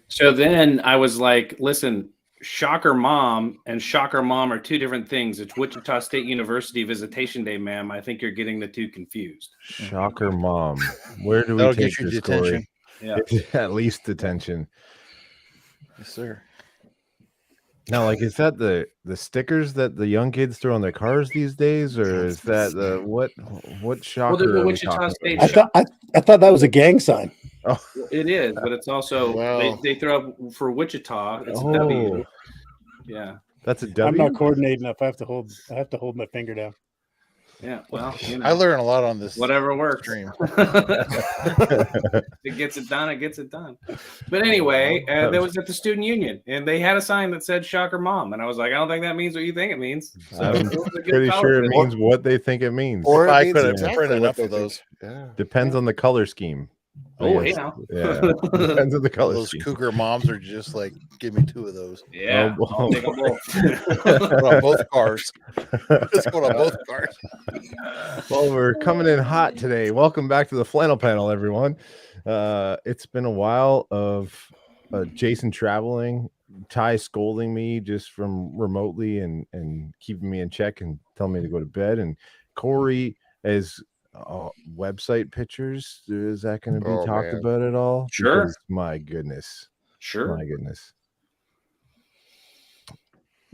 So then I was like, listen, Shocker Mom and Shocker Mom are two different things. It's Wichita State University Visitation Day, ma'am. I think you're getting the two confused. Shocker Mom. Where do we That'll take get you this, detention. Corey? Yeah. At least detention. Yes, sir. Now, like, is that the stickers that the young kids throw on their cars these days, or is that the what shocker? Well, the are we Wichita talking State about? I thought that was a gang sign. Oh, It is, but it's also Well- they throw up for Wichita. It's a W. Yeah, that's a I'm W. not coordinated enough. I have to hold my finger down. yeah. Well, you know, I learn a lot on this. whatever works. Stream. It gets it done. It gets it done. But anyway, that was at the student union, and they had a sign that said "Shocker Mom," and I was like, I don't think that means what you think it means. So I'm it was a good pretty sure it color. means what they think it means. Or If I it means could have exactly printed what enough they of those. think. Yeah. Depends on the color scheme. Oh, Yes. yeah. Yeah. Depends on the color Those scheme. cougar moms are just like, give me two of those. Yeah, Oh, I'll take them both. Put on both cars. Let's go on both cars. Well, we're coming in hot today. Welcome back to the Flannel Panel, everyone. It's been a while of Jason traveling, Ty scolding me just from remotely and keeping me in check and telling me to go to bed, and Corey as website pictures. Is that going to be talked about at all? Sure. Because, my goodness. Sure. My goodness.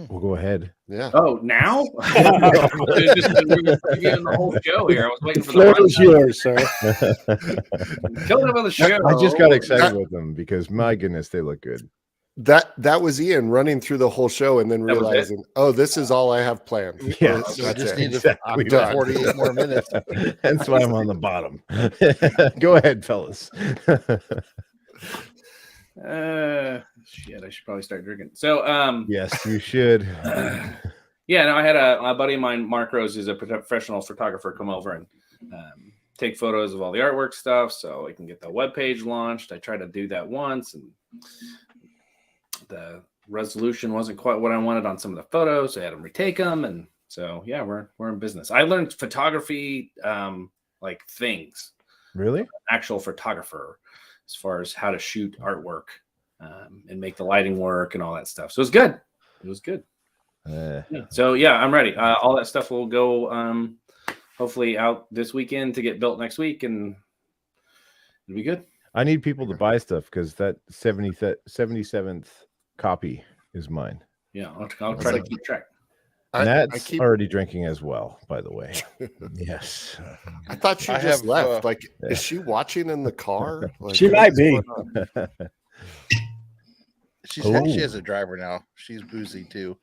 We'll go ahead. Yeah. Oh, now? It's just we were previewing the whole show here. I was waiting for the Floor is yours, sir. killing it with the show. I just got excited with them because, my goodness, they look good. That was Ian running through the whole show and then That was it? realizing, oh, this is all I have planned. Yeah, So I That's just it. need to Exactly. done. 48 more minutes. That's why I'm on the bottom. Go ahead, fellas. Shit, I should probably start drinking. So, Yes, you should. yeah, no, I had a buddy of mine, Mark Rose, who's a professional photographer, come over and take photos of all the artwork stuff so I can get the webpage launched. I tried to do that once, and the resolution wasn't quite what I wanted on some of the photos. So I had him retake them, and so yeah, we're in business. I learned photography, like things, Really? actual photographer, as far as how to shoot artwork and make the lighting work and all that stuff. So it was good. It was good. Yeah. So yeah, I'm ready. All that stuff will go hopefully out this weekend to get built next week, and it'll be good. I need people to buy stuff because that 77th copy is mine. Yeah, I'll try to keep track. And that's already drinking as well, by the way. Yes. I thought she I just have, left. Like, is she watching in the car? Like, She might be. She has a driver now. She's boozy too.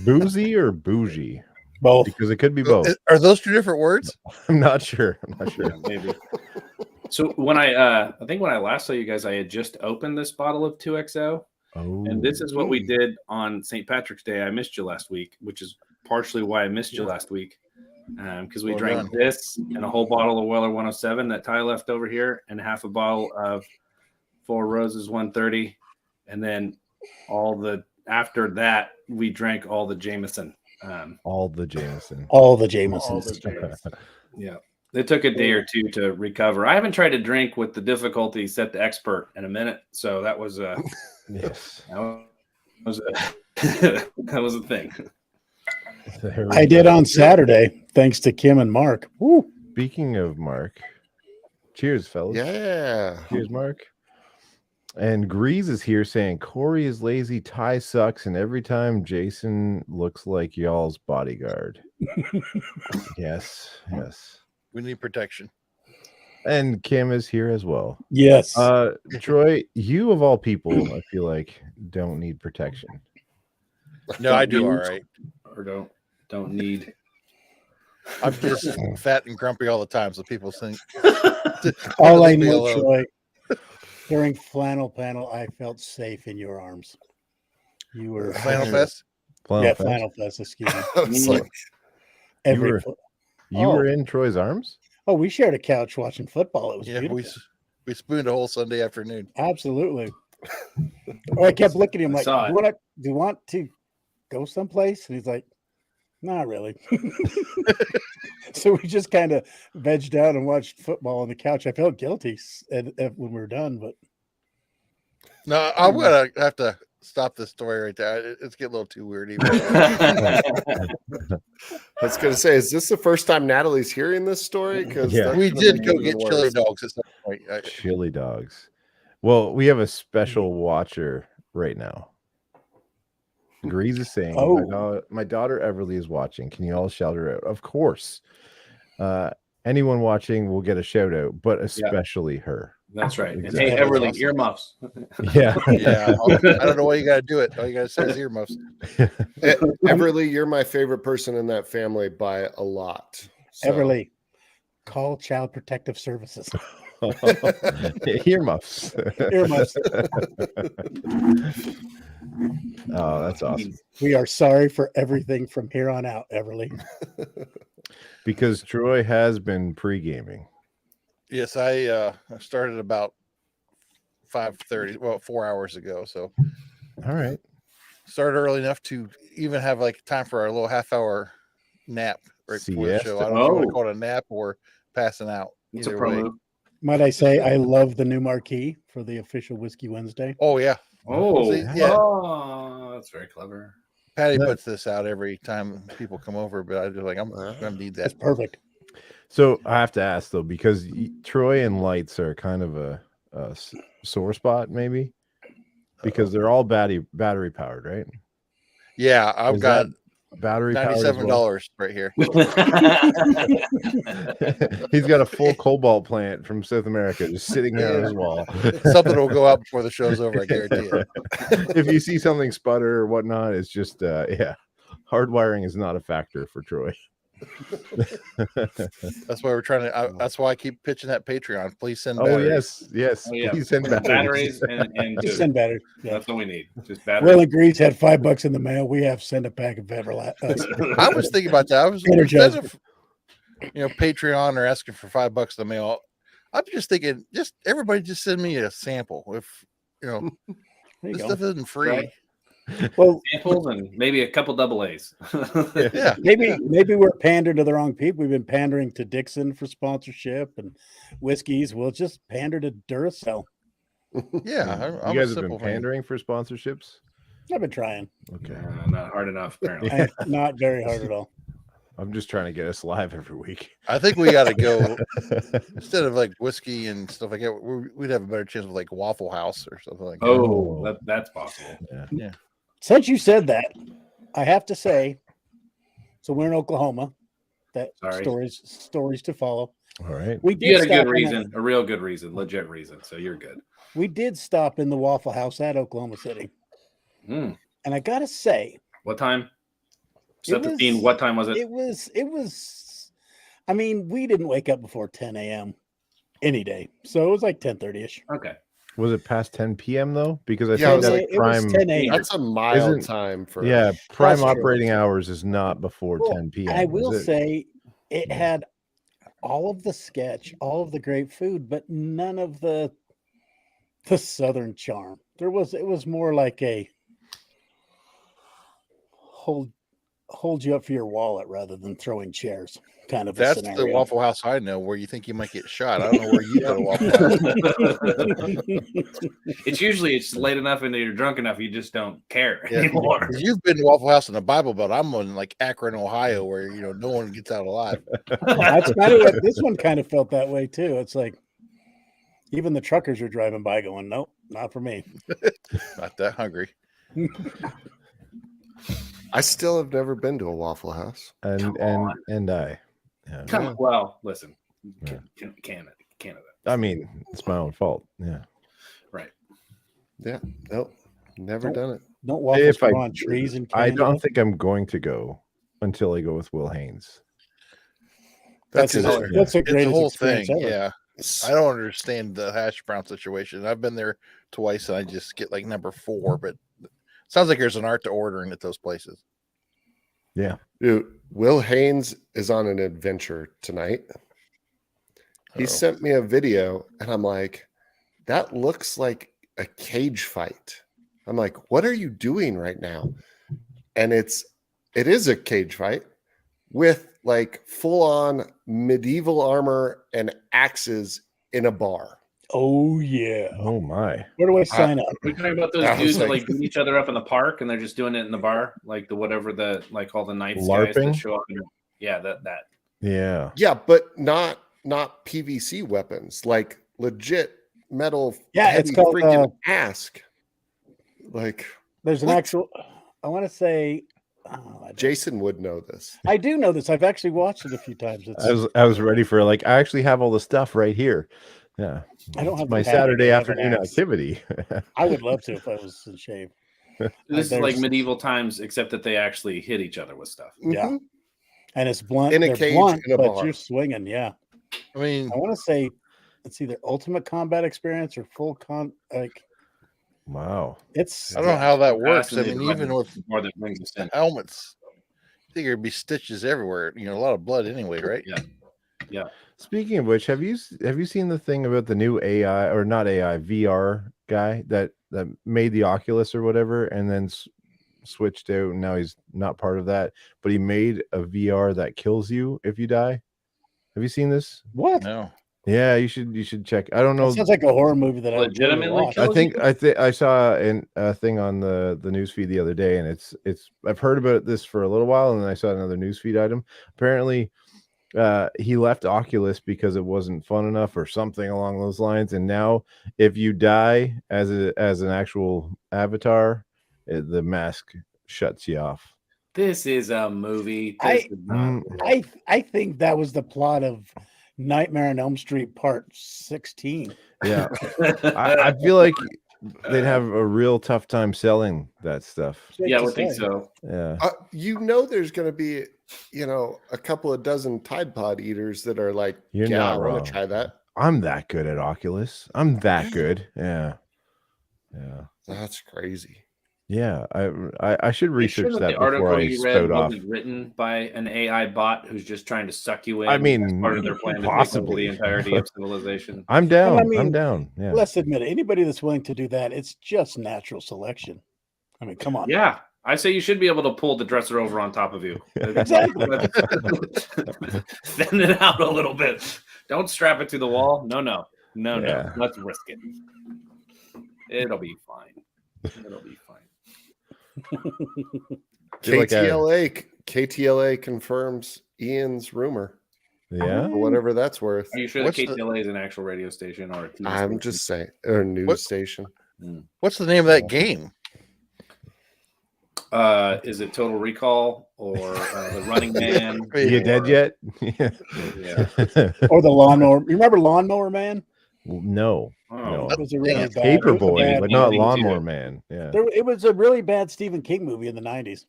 Boozy or bougie? Both. Because it could be both. Are those two different words? I'm not sure. Yeah, maybe. So when I think when I last saw you guys, I had just opened this bottle of 2XO. Oh. And this is what we did on St. Patrick's Day. I missed you last week, which is partially why I missed you last week. Because we drank this and a whole bottle of Weller 107 that Ty left over here, and half a bottle of Four Roses 130. And then after that, we drank all the Jameson. All the Jameson. All the Jamesons. Yeah. It took a day or two to recover. I haven't tried to drink with the difficulty set to expert in a minute. So that was Yes. that was a thing. I did on Saturday, thanks to Kim and Mark. Woo. Speaking of Mark, cheers, fellas. Yeah. Cheers, Mark. And Grease is here saying Corey is lazy, Ty sucks, and every time Jason looks like y'all's bodyguard. Yes. We need protection. And Kim is here as well. Yes. Troy, you of all people, I feel like don't need protection. No, I do all right. Or don't need. I'm just fat and grumpy all the time, so people think. All I leave me know, alone. Troy, during Flannel Panel, I felt safe in your arms. You were Flannel Fest. Flannel Fest. Excuse me. It's like, You were in Troy's arms? Oh, we shared a couch watching football. It was Yeah, beautiful. we spooned a whole Sunday afternoon. Absolutely. I kept looking at him like, saw do it. you want to go someplace? And he's like, not really. So we just kind of vegged out and watched football on the couch. I felt guilty when we were done, but No, I'm gonna have to stop this story right there. It's getting a little too weird. Even. I was going to say, is this the first time Natalie's hearing this story? Because Yeah. We did go get chili dogs at some point. Chili dogs. Well, we have a special watcher right now. Grease is saying, my daughter Everly is watching. Can you all shout her out? Of course. Anyone watching will get a shout out, but especially her. That's right. Exactly. And hey, Everly, Awesome. earmuffs. Yeah. Yeah. I don't know why you got to do it. All you got to say is earmuffs. Everly, you're my favorite person in that family by a lot. So. Everly, call Child Protective Services. Earmuffs. Earmuffs. Oh, that's awesome. We are sorry for everything from here on out, Everly. Because Troy has been pre-gaming. Yes, I started about 5:30, 4 hours ago. So, all right, started early enough to even have like time for our little half-hour nap right before the show. I don't know if you want to call it a nap or passing out. It's a Either pro way. move. Might I say I love the new marquee for the official Whiskey Wednesday. Oh yeah, Oh, yeah. Oh, that's very clever. Patty puts this out every time people come over, but I just like I'm gonna need That's that. perfect. So I have to ask though, because Troy and Lights are kind of a sore spot, maybe, because they're all battery powered, right? Yeah, I've got battery $97 right here. He's got a full cobalt plant from South America just sitting there on his wall. Something will go out before the show's over, I guarantee it. If you see something sputter or whatnot, it's just hardwiring is not a factor for Troy. That's why we're trying to. That's why I keep pitching that Patreon. Please send. Oh batteries. yes. Oh, yeah. Please send batteries and Just food. send batteries. Yeah. That's what we need. Just batteries. Will agrees had $5 in the mail. We have to send a pack of Everlast. I was thinking about that. I was instead of Patreon or asking for $5 in the mail. I'm just thinking, everybody just send me a sample. If this stuff isn't free. Right. Well, samples and maybe a couple double A's. Yeah. Maybe we're pandering to the wrong people. We've been pandering to Dixon for sponsorship and whiskeys. We'll just pander to Duracell. Yeah, I'm you guys a have been simple pandering for sponsorships. I've been trying. Okay, not hard enough apparently. Not very hard at all. I'm just trying to get us live every week. I think we got to go instead of like whiskey and stuff like that. We'd have a better chance with like Waffle House or something like that. Oh, that's possible. Yeah. Since you said that, I have to say, so we're in Oklahoma. That stories to follow. All right. We did You had a good stop reason, a real good reason, legit reason. So you're good. We did stop in the Waffle House at Oklahoma City. Mm. And I gotta say, What time? Set the scene. What time was it? It was I mean, we didn't wake up before 10 a.m. any day. So it was like 10:30ish. Okay. Was it past 10 p.m. though? Because I Yeah, think that's it prime. was 10 a.m. That's a mild time for prime That's operating true. hours is not before 10 p.m. I will is it? say it had all of the sketch, all of the great food, but none of the southern charm. It was more like a hold you up for your wallet rather than throwing chairs kind of a That's scenario. the Waffle House I know where you think you might get shot. I don't know where you go to Waffle House. It's late enough and you're drunk enough you just don't care Yeah. anymore. You've been to Waffle House in the Bible Belt. I'm in like Akron, Ohio, where no one gets out alive. That's kind of what this one kind of felt that way too. It's like even the truckers are driving by going, nope, not for me. Not that hungry. I still have never been to a Waffle House. And I. Yeah. Come on. Well, listen. Yeah. Canada. I mean, it's my own fault. Yeah. Right. Yeah. Nope. Never done it. Don't waffles grow on trees in Canada? I don't think I'm going to go until I go with Will Haynes. That's a great whole thing. ever. Yeah. I don't understand the hash brown situation. I've been there twice and I just get like number 4, but it sounds like there's an art to ordering at those places. Yeah. Dude, Will Haynes is on an adventure tonight. He sent me a video and I'm like, that looks like a cage fight. I'm like, what are you doing right now? And it is a cage fight with like full on medieval armor and axes in a bar. Oh yeah. Oh my. Where do I sign up? We're talking about those I was dudes that like- like beat each other up in the park, and they're just doing it in the bar, like the whatever the like all the nights guys LARPing? that show up. Yeah, that. Yeah. Yeah, but not PVC weapons, like legit metal. Yeah, it's heavy called, freaking ask. Like There's an What? actual. I want to say. Jason would know this. I do know this. I've actually watched it a few times. It's, I was ready for like I actually have all the stuff right here. Yeah. I don't It's have my the pattern, Saturday I have an afternoon axe. activity. I would love to if I was in shape. This is like There's- medieval times, except that they actually hit each other with stuff. Yeah. Mhm. And it's blunt. In a They're cage blunt, in a but bar. you're swinging. Yeah. I mean, I want to say it's either ultimate combat experience or full like Wow. it's. I don't know how that works. I Fascinated mean, by even the with more that brings us in. helmets, I think there'd be stitches everywhere. You know, a lot of blood anyway, right? Yeah. Speaking of which, have you seen the thing about the new AI or not AI VR guy that made the Oculus or whatever, and then switched out, and now he's not part of that, but he made a VR that kills you if you die. Have you seen this? What? No. Yeah, you should check. I don't know. That sounds like a horror movie that Legitimately I would kills really watch. I think I saw a thing on the news feed the other day, and it's I've heard about this for a little while, and then I saw another news feed item. Apparently, he left Oculus because it wasn't fun enough or something along those lines. And now, if you die as an actual avatar, the mask shuts you off. This is a movie. This is not real. I think that was the plot of Nightmare on Elm Street Part 16. Yeah, I feel like they'd have a real tough time selling that stuff. Yeah, I would think so. Yeah. You know, there's going to be, a couple of dozen Tide Pod eaters that are like, You're yeah, not I want wrong. to try that. I'm that good at Oculus. I'm that good. Yeah. Yeah. That's crazy. Yeah. I should Are you sure research that that the article before I you read spout off. wasn't written by an AI bot who's just trying to suck you in. I mean, as part of their plan to take over possibly. the entirety of civilization. I'm down. Well, I I'm mean, down. Yeah. Let's admit it. Anybody that's willing to do that, it's just natural selection. I mean, come on. Yeah, I say you should be able to pull the dresser over on top of you. Exactly. Send it out a little bit. Don't strap it to the wall. No. Yeah. Let's risk it. It'll be fine. It'll be fine. Feel like KTLA confirms Ian's rumor, Yeah. for whatever that's worth. Are you sure What's that the- KTLA is an actual radio station or a TV I'm station? just saying, or a news What- station. What's the name of that game? Is it Total Recall or The Running Man? You dead yet? Yeah. Or the lawnmower. You remember Lawnmower Man? No. Oh, No. It was a really bad. Paper it was a Boy, bad but not movie. Lawnmower Man. Yeah. It was a really bad Stephen King movie in the 90s.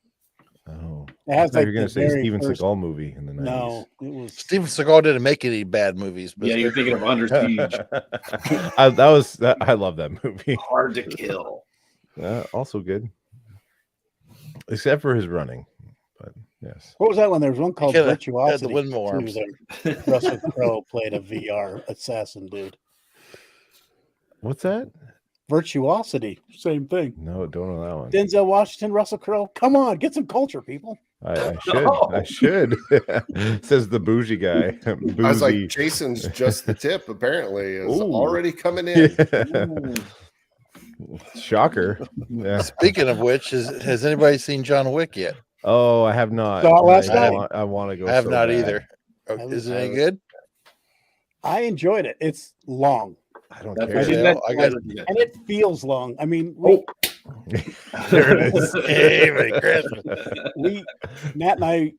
Oh. It I has thought like you were going the to say very Steven first- Seagal movie in the 90s. No, it was. Steven Seagal didn't make any bad movies, but yeah, you're thinking of Under Siege. I love that movie. Hard to Kill. Also good. Except for his running. But yes. What was that one? There was one called Had the Virtuosity. windmill too, arms. that Russell Crowe played a VR assassin dude. What's that? Virtuosity, same thing. No, don't know that one. Denzel Washington, Russell Crowe. Come on, get some culture, people. I should. Says the bougie guy. I was Boozy. like, Jason's just the tip, apparently, is Ooh. already coming in. Yeah. Shocker. Yeah. Speaking of which, has anybody seen John Wick yet? Oh, I have not. Saw it last I night. want to go. I have so not bad. either. I Is it was- any good? I enjoyed it. It's long I don't That's care. what you Yeah, got. I got- and it feels long. I mean, There it is. Hey, Merry Christmas. Matt and I,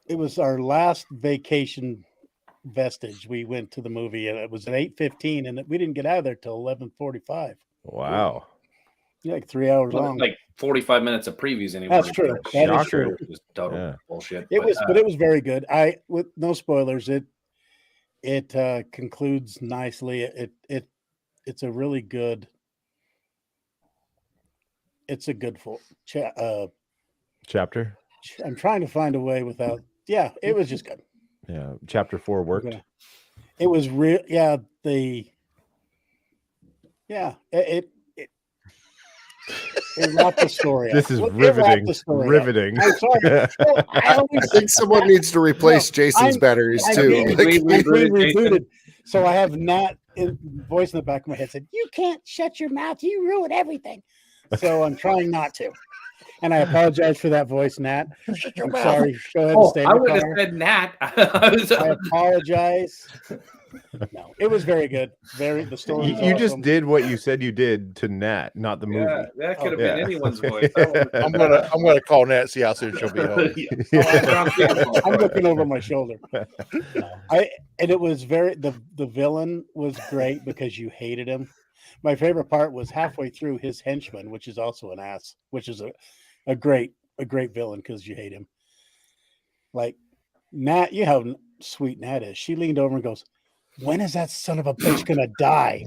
it was our last vacation vestige. We went to the movie and it was at 8:15 and we didn't get out of there till 11:45. Wow. Like 3 hours Well, long. like 45 minutes of previews anymore. That's true. That is Shocker. true. Just total Yeah. bullshit. It was, but it was very good. With no spoilers, it concludes nicely. It's a really good. It's a good full. Chapter. I'm trying to find a way without. Yeah, it was just good. Yeah. Chapter 4 worked. Okay. It was real. Yeah, it wrapped the story. This up. is It wrapped riveting. the story up. Riveting. I'm sorry. Well, I always I think someone needs to replace Jason's batteries I'm too. being Like, we- I'm being rebooted, Jason. rebooted, so I have not voice in the back of my head said, "You can't shut your mouth. You ruin everything." So I'm trying not to. And I apologize for that voice, Nat. Shut your I'm mouth. sorry. Go ahead and stay in I the wouldn't car. have said Nat. I apologize. No, it was very good. The story. You just did what you said you did to Nat, not the movie. Yeah, that could have Yeah. been anyone's voice. I'm gonna call Nat, see how soon she'll be home. I'm looking over my shoulder. And it was the villain was great because you hated him. My favorite part was halfway through his henchman, which is also an ass, which is a great villain because you hate him. Like Nat, you know how sweet Nat is. She leaned over and goes, "When is that son of a bitch gonna die?"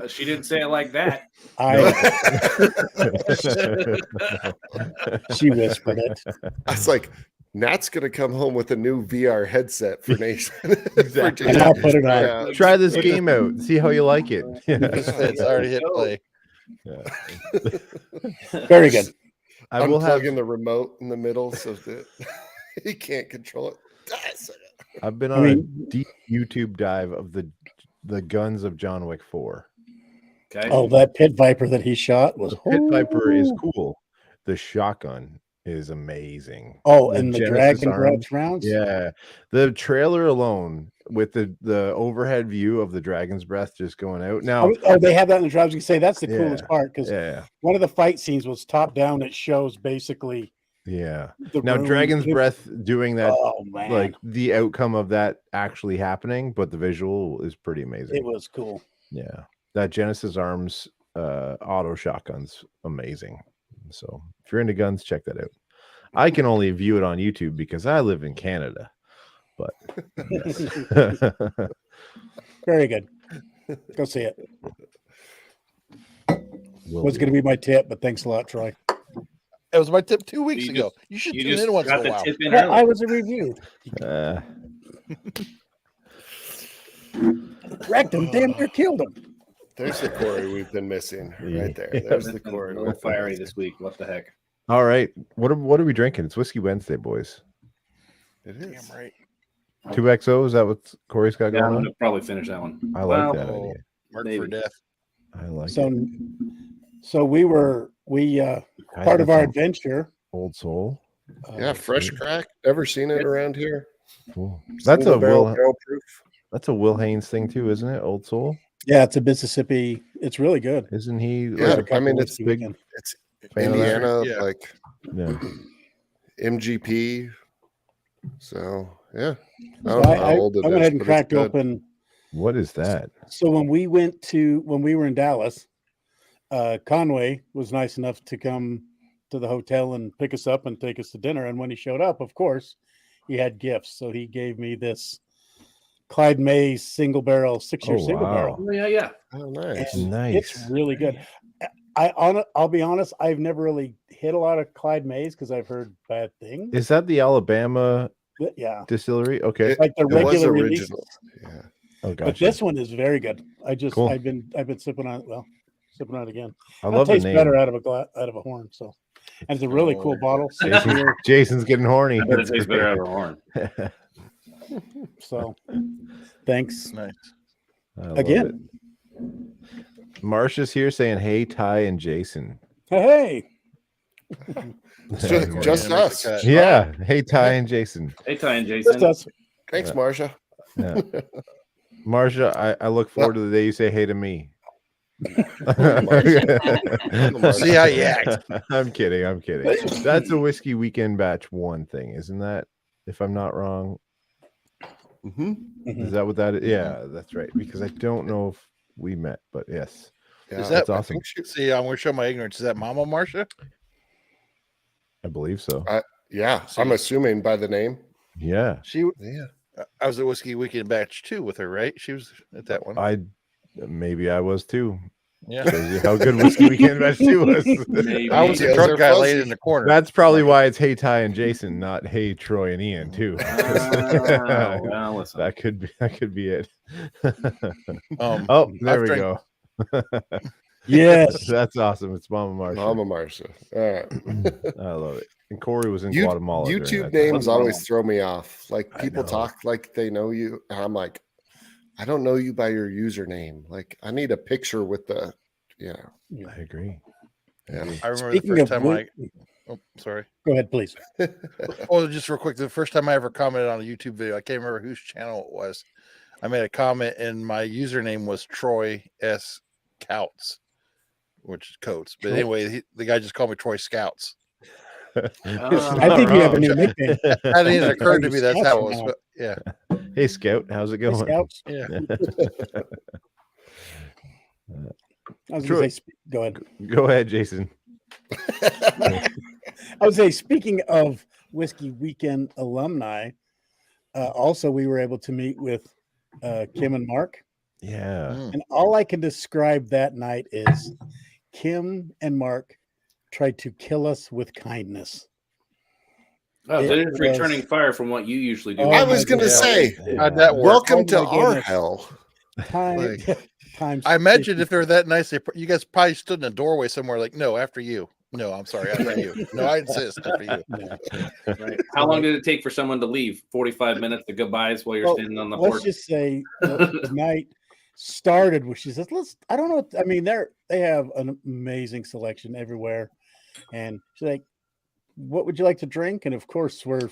She didn't say it like that. She whispered it. I was like, Nat's gonna come home with a new VR headset for Nation. Exactly. And I'll put it on. Yeah. Try this game out. See how you like it. It's already hit play. Very good. I will have. Unplugging the remote in the middle so that he can't control it. I've been on a deep YouTube dive of the guns of John Wick 4. Okay. Oh, that pit viper that he shot was Pit Viper is cool. The shotgun is amazing. Oh, and the Genesis dragon arm. breath rounds. Yeah, the trailer alone with the overhead view of the dragon's breath just going out. Now, they have that in the drive. You can say that's the coolest part because yeah, one of the fight scenes was top down. It shows basically. yeah. The Now, room. dragon's breath doing that, Oh man, like the outcome of that actually happening, but the visual is pretty amazing. it was cool. Yeah, that Genesis Arms auto shotgun's amazing. So if you're into guns, check that out. I can only view it on YouTube because I live in Canada. But yes. Very good. Go see it. Was going to be my tip, but thanks a lot, Troy. It was my tip 2 weeks ago. You should tune in once in a while. Well, I was a review. Wrecked him. Damn near killed him. There's the Corey we've been missing right there. There's the Corey. Real fiery this week. What the heck? All right. What are we drinking? It's Whiskey Wednesday, boys. It is. Damn right. 2XO, is that what Corey's got Yeah, going I'm on? gonna probably finish that one. I like Well, that idea. Mark Maybe. for death. I like So, it. so we part of our adventure. Old Soul. Yeah, fresh crack. Never seen it around here. Cool. That's a Single barrel, Will. barrel proof. That's a Will Haynes thing too, isn't it? Old Soul. Yeah, it's a Mississippi. It's really good. Isn't he? Yeah, like, I mean it's big weekend. it's fan of that? Indiana, Yeah. like Yeah. MGP. So yeah, I So don't know how I old it went is, ahead and but it's cracked good. open. What is that? So when we were in Dallas, Conway was nice enough to come to the hotel and pick us up and take us to dinner. And when he showed up, of course, he had gifts. So he gave me this Clyde Mays single barrel, 6-year Oh, single wow. barrel. Oh, yeah. Oh, nice. And Nice. It's really good. I'll be honest, I've never really hit a lot of Clyde Mays because I've heard bad things. Is that the Alabama But yeah, distillery? Okay. like the It was regular original. releases. Yeah. Oh, But gotcha. this one is very good. Cool. I've been sipping on it. Well, sipping on it again. I It love the tastes name. better out of a horn. So, and it's a really cool bottle. Jason's getting horny. I bet it tastes better out of a horn. So, thanks Nice. I love again. it. Marsha's here saying, "Hey, Ty and Jason." Hey, Just us. Yeah. Hey, Ty and Jason. Hey, Ty and just Jason. us. Thanks, Marsha. Yeah. Marsha, I look forward to the day you say hey to me. See how you act. I'm kidding. I'm kidding. That's a whiskey weekend batch 1 thing, isn't that? If I'm not wrong, Mm-hmm. is that what that is? Yeah, that's right. Because I don't know if we met, but yes, Yeah, Is that that's awesome. See, I'm going to show my ignorance. Is that Mama Marsha? I believe so. Yeah, I'm assuming by the name. Yeah, She. Yeah. I was at Whiskey Weekend Batch 2 with her, right? She was at that one. maybe I was too. Yeah. Shows you how good whiskey weekend batch 2 was. Maybe. I was the Details drunk are guy fuzzy. laid in the corner. That's probably why it's Hey Ty and Jason, not Hey Troy and Ian too. Well, listen. That could be it. Um, Oh, there I've we drank- go. Yes. That's awesome. It's Mama Marsha. Mama Marsha. All right. I love it. And Corey was in You- Guatemala. during YouTube that time. names always throw me off. Like I people know. talk like they know you, and I'm like, I don't know you by your username. Like, I need a picture with the, I agree. Yeah. I remember Speaking the first of time sorry. Go ahead, please. Oh, just real quick. The first time I ever commented on a YouTube video, I can't remember whose channel it was. I made a comment and my username was Troy S. Couts, which is Coates. But anyway, the guy just called me Troy Scouts. I think you have a new nickname. That didn't even occur to me. That's how it was. But yeah. Hey, Scout, how's it going? Scouts? Yeah. I was going to say, go ahead. Go ahead, Jason. I would say, speaking of Whiskey Weekend alumni, also we were able to meet with Kim and Mark. Yeah. And all I can describe that night is Kim and Mark tried to kill us with kindness. Oh, they're just returning fire from what you usually do. I was going to say, how'd that work? welcome to our hell. Times I imagine if they're that nice, you guys probably stood in a doorway somewhere like, no, after you. No, I'm sorry, after you. No, I insist after you. Right. How long did it take for someone to leave? 45 minutes of goodbyes while you're standing on the porch? Let's just say the night started where she says, I don't know. I mean, they have an amazing selection everywhere. And she's like, what would you like to drink? And of course, we're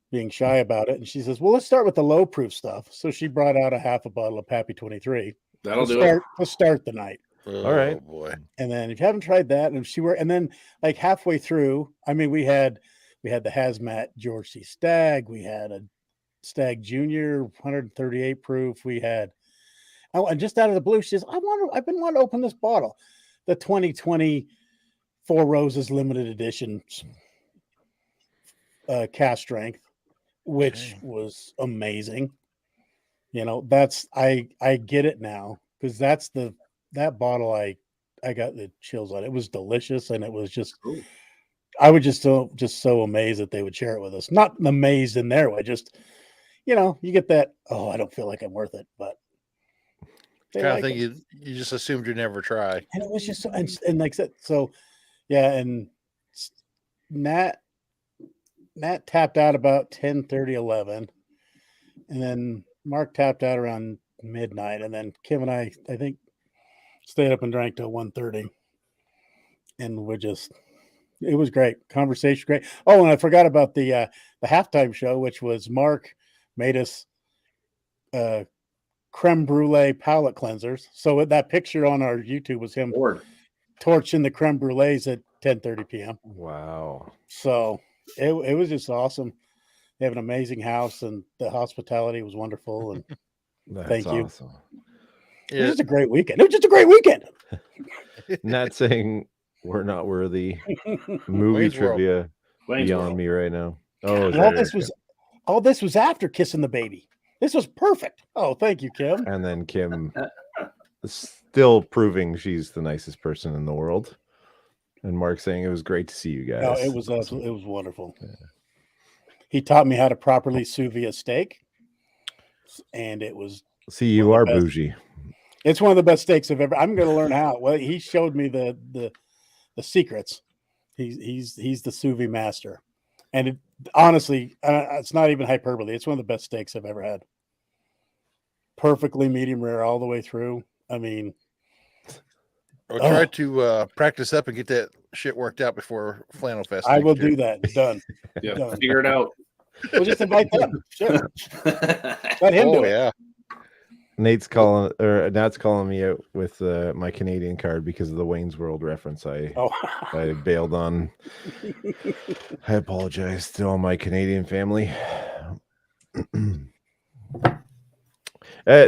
being shy about it. And she says, well, let's start with the low proof stuff. So she brought out a half a bottle of Pappy 23. That'll do it. To start the night. Oh, all right, boy. And then if you haven't tried that, and then like halfway through, I mean, we had the hazmat George C. Stagg, we had a Stagg Junior 138 proof, we had, and just out of the blue, she says, I've been wanting to open this bottle, the 2020 Four Roses limited edition cast strength, which was amazing. You know, that's I get it now, because that's that bottle I got the chills on. It was delicious, and it was just I was just so amazed that they would share it with us. Not amazed in their way, just you get that, oh, I don't feel like I'm worth it, but Kind of thing you just assumed you'd never try. And it was just so, and like that, so yeah, and Nat tapped out about 10:30, 11, and then Mark tapped out around midnight, and then Kim and I think stayed up and drank till 1:30, and it was great. Conversation great. Oh, and I forgot about the halftime show, which was Mark made us creme brulee palate cleansers. So that picture on our YouTube was him torching the creme brulees at 10:30 p.m. Wow. So it was just awesome. They have an amazing house, and the hospitality was wonderful. And thank you. Awesome. It was just a great weekend. It was just a great weekend. Not saying we're not worthy. Movie Wayne's trivia Wayne's beyond World. me right now. Oh, And all this was after kissing the baby. This was perfect. Oh, thank you, Kim. and then Kim still proving she's the nicest person in the world. And Mark saying it was great to see you guys. No, it was wonderful. Yeah. He taught me how to properly sous vide a steak, and it was. See, you are bougie. It's one of the best steaks I've ever. I'm going to learn how. Well, he showed me the secrets. He's the sous vide master, and honestly, it's not even hyperbole. It's one of the best steaks I've ever had. Perfectly medium rare all the way through. I mean, I'll try to practice up and get that shit worked out before Flannel Fest. I will do that. Done. Yeah, Done. figure it out. We'll just invite them. Sure. Let him do it. Yeah. Nat's calling me out with my Canadian card because of the Wayne's World reference. I bailed on. I apologize to all my Canadian family.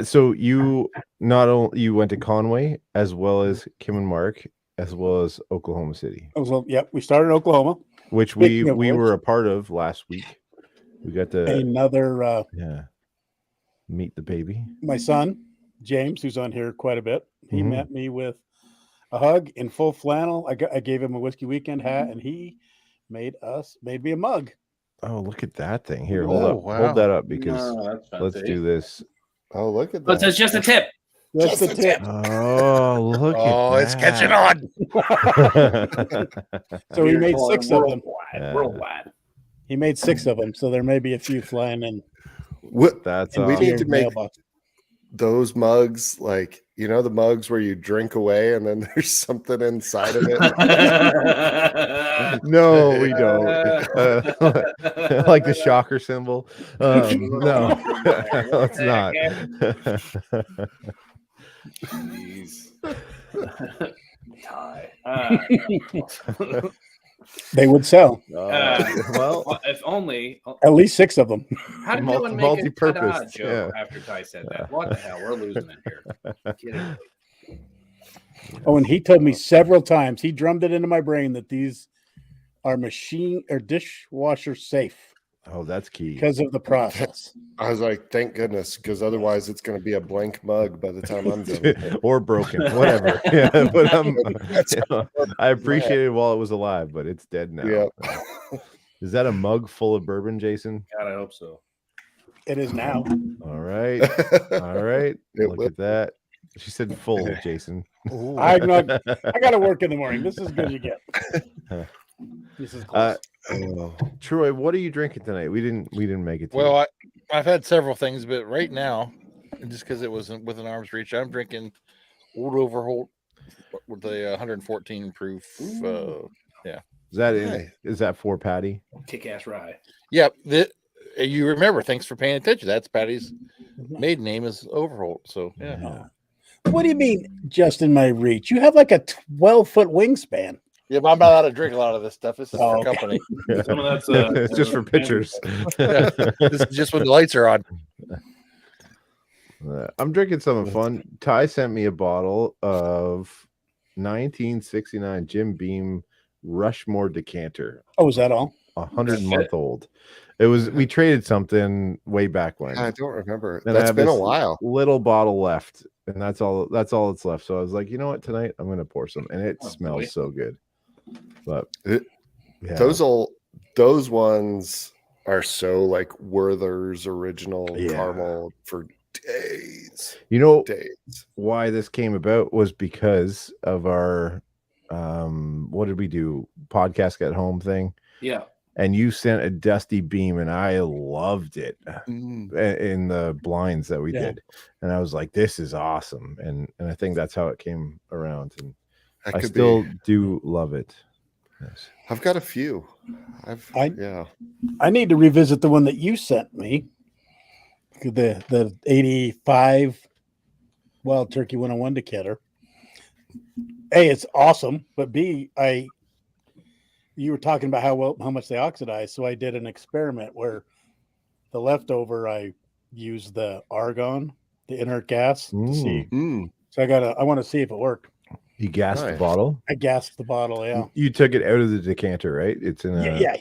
So you you went to Conway as well as Kim and Mark as well as Oklahoma City. Yep, we started in Oklahoma, which we were a part of last week. We got to another meet the baby. My son James, who's on here quite a bit, he met me with a hug in full flannel. I gave him a Whiskey Weekend hat, and he made me a mug. Oh, look at that thing! Here, hold that up because let's do this. Oh, look at that! But that's just a tip. That's the tip. Oh, look! It's catching on. So he made 6 of them. Worldwide. He made 6 of them, so there may be a few flying in. That's we need to make. those mugs, like, you know, the mugs where you drink away and then there's something inside of it? No, we don't. Like the shocker symbol. No, it's not. Jeez. Ty. They would sell Well, if only. at least 6 of them. How did no one make a multi-purpose, ta-da joke yeah. after Ty said that? What the hell? We're losing it here. Kidding. Oh, and he told me several times, he drummed it into my brain that these are machine or dishwasher safe oh, that's key. because of the process. I was like, thank goodness, because otherwise it's going to be a blank mug by the time I'm done. Or broken, whatever. Yeah, but I appreciate it while it was alive, but it's dead now. Yeah. Is that a mug full of bourbon, Jason? God, I hope so. It is now. All right. All right. Look at that. She said full, Jason. I got to work in the morning. This is good as you get. This is close. Troy, what are you drinking tonight? We didn't make it. Well, I've had several things, but right now, just because it wasn't within arm's reach, I'm drinking Old Overholt with the 114 proof. Yeah. Is that for Patty? Kick-ass rye. Yep. You remember? Thanks for paying attention. That's Patty's maiden name is Overholt. So yeah. What do you mean, just in my reach? You have like a 12-foot wingspan. Yeah, but I'm not allowed to drink a lot of this stuff. This is for company. Some of that's It's just for pictures. Yeah. This is just when the lights are on. I'm drinking something fun. Ty sent me a bottle of 1969 Jim Beam Rushmore decanter. Oh, is that all? 100-month-old. It was. We traded something way back when. I don't remember. And That's been a while. Little bottle left, and that's all that's left. So I was like, you know what? Tonight I'm gonna pour some, and it smells so good. But those ones are so like Werther's original caramel for days. You know days. Why this came about was because of our what did we do? Podcast at home thing. Yeah. And you sent a Dusty Beam, and I loved it in the blinds that we did. And I was like, "This is awesome!" And I think that's how it came around. And I still do love it. Yes. I've got a few. I need to revisit the one that you sent me. The 85 Wild Turkey 101 decanter. A, it's awesome, but B, you were talking about how much they oxidize, so I did an experiment where the leftover I used the argon, the inert gas, to see. So I want to see if it worked. You gassed the bottle? I gassed the bottle, yeah. You took it out of the decanter, right? It's in a I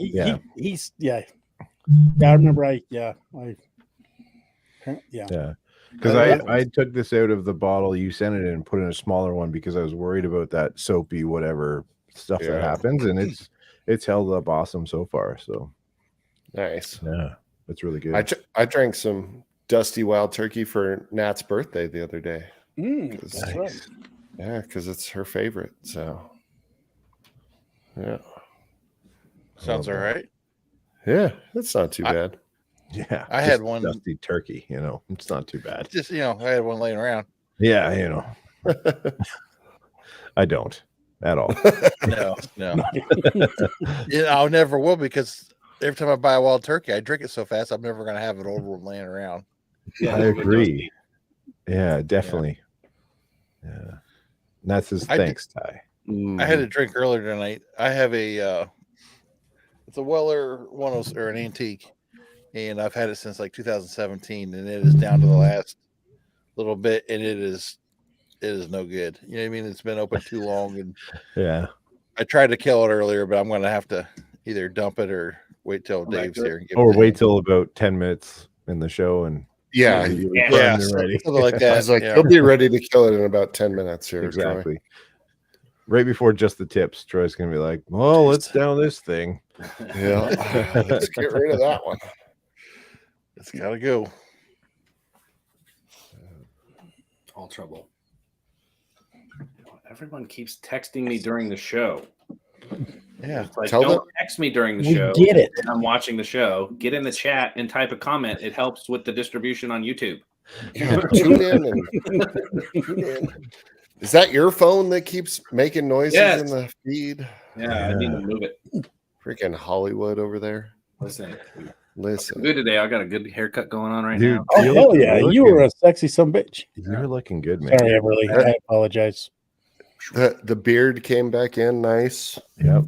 remember because I took this out of the bottle you sent it in and put in a smaller one because I was worried about that soapy whatever stuff that happens, and it's held up awesome so far. So nice. Yeah, it's really good. I drank some Dusty Wild Turkey for Nat's birthday the other day. That's right. Yeah, because it's her favorite. So yeah, sounds all right. Yeah, it's not too bad. Yeah, I had one Dusty Turkey. It's not too bad. Just I had one laying around. Yeah, I don't at all. No. I never will, because every time I buy a wild turkey, I drink it so fast I'm never going to have an old one laying around. Yeah, I agree. Yeah, definitely. Yeah. That's his thanks, Ty. I had a drink earlier tonight. I have it's a Weller 106 or an antique, and I've had it since like 2017, and it is down to the last little bit, and it is no good. You know what I mean? It's been open too long, and I tried to kill it earlier, but I'm going to have to either dump it or wait till Dave's here, and or wait till about 10 minutes in the show and something like that. I was like, he'll be ready to kill it in about 10 minutes here. Exactly. Troy. Right before just the tips, Troy's gonna be like, "Well, let's down this thing." Yeah, let's get rid of that one. It's gotta go. All trouble. Everyone keeps texting me during the show. Yeah, it's like, don't text me during the show. Get it. I'm watching the show. Get in the chat and type a comment. It helps with the distribution on YouTube. Yeah, tune in and tune in. Is that your phone that keeps making noises in the feed? Yeah, I need to move it. Freaking Hollywood over there. Listen. Listen. Good today. I got a good haircut going on right Dude, now. Oh, hell yeah. You were a sexy sumbitch. You're looking good, man. Sorry, Everly. I apologize. The beard came back in nice. Yep.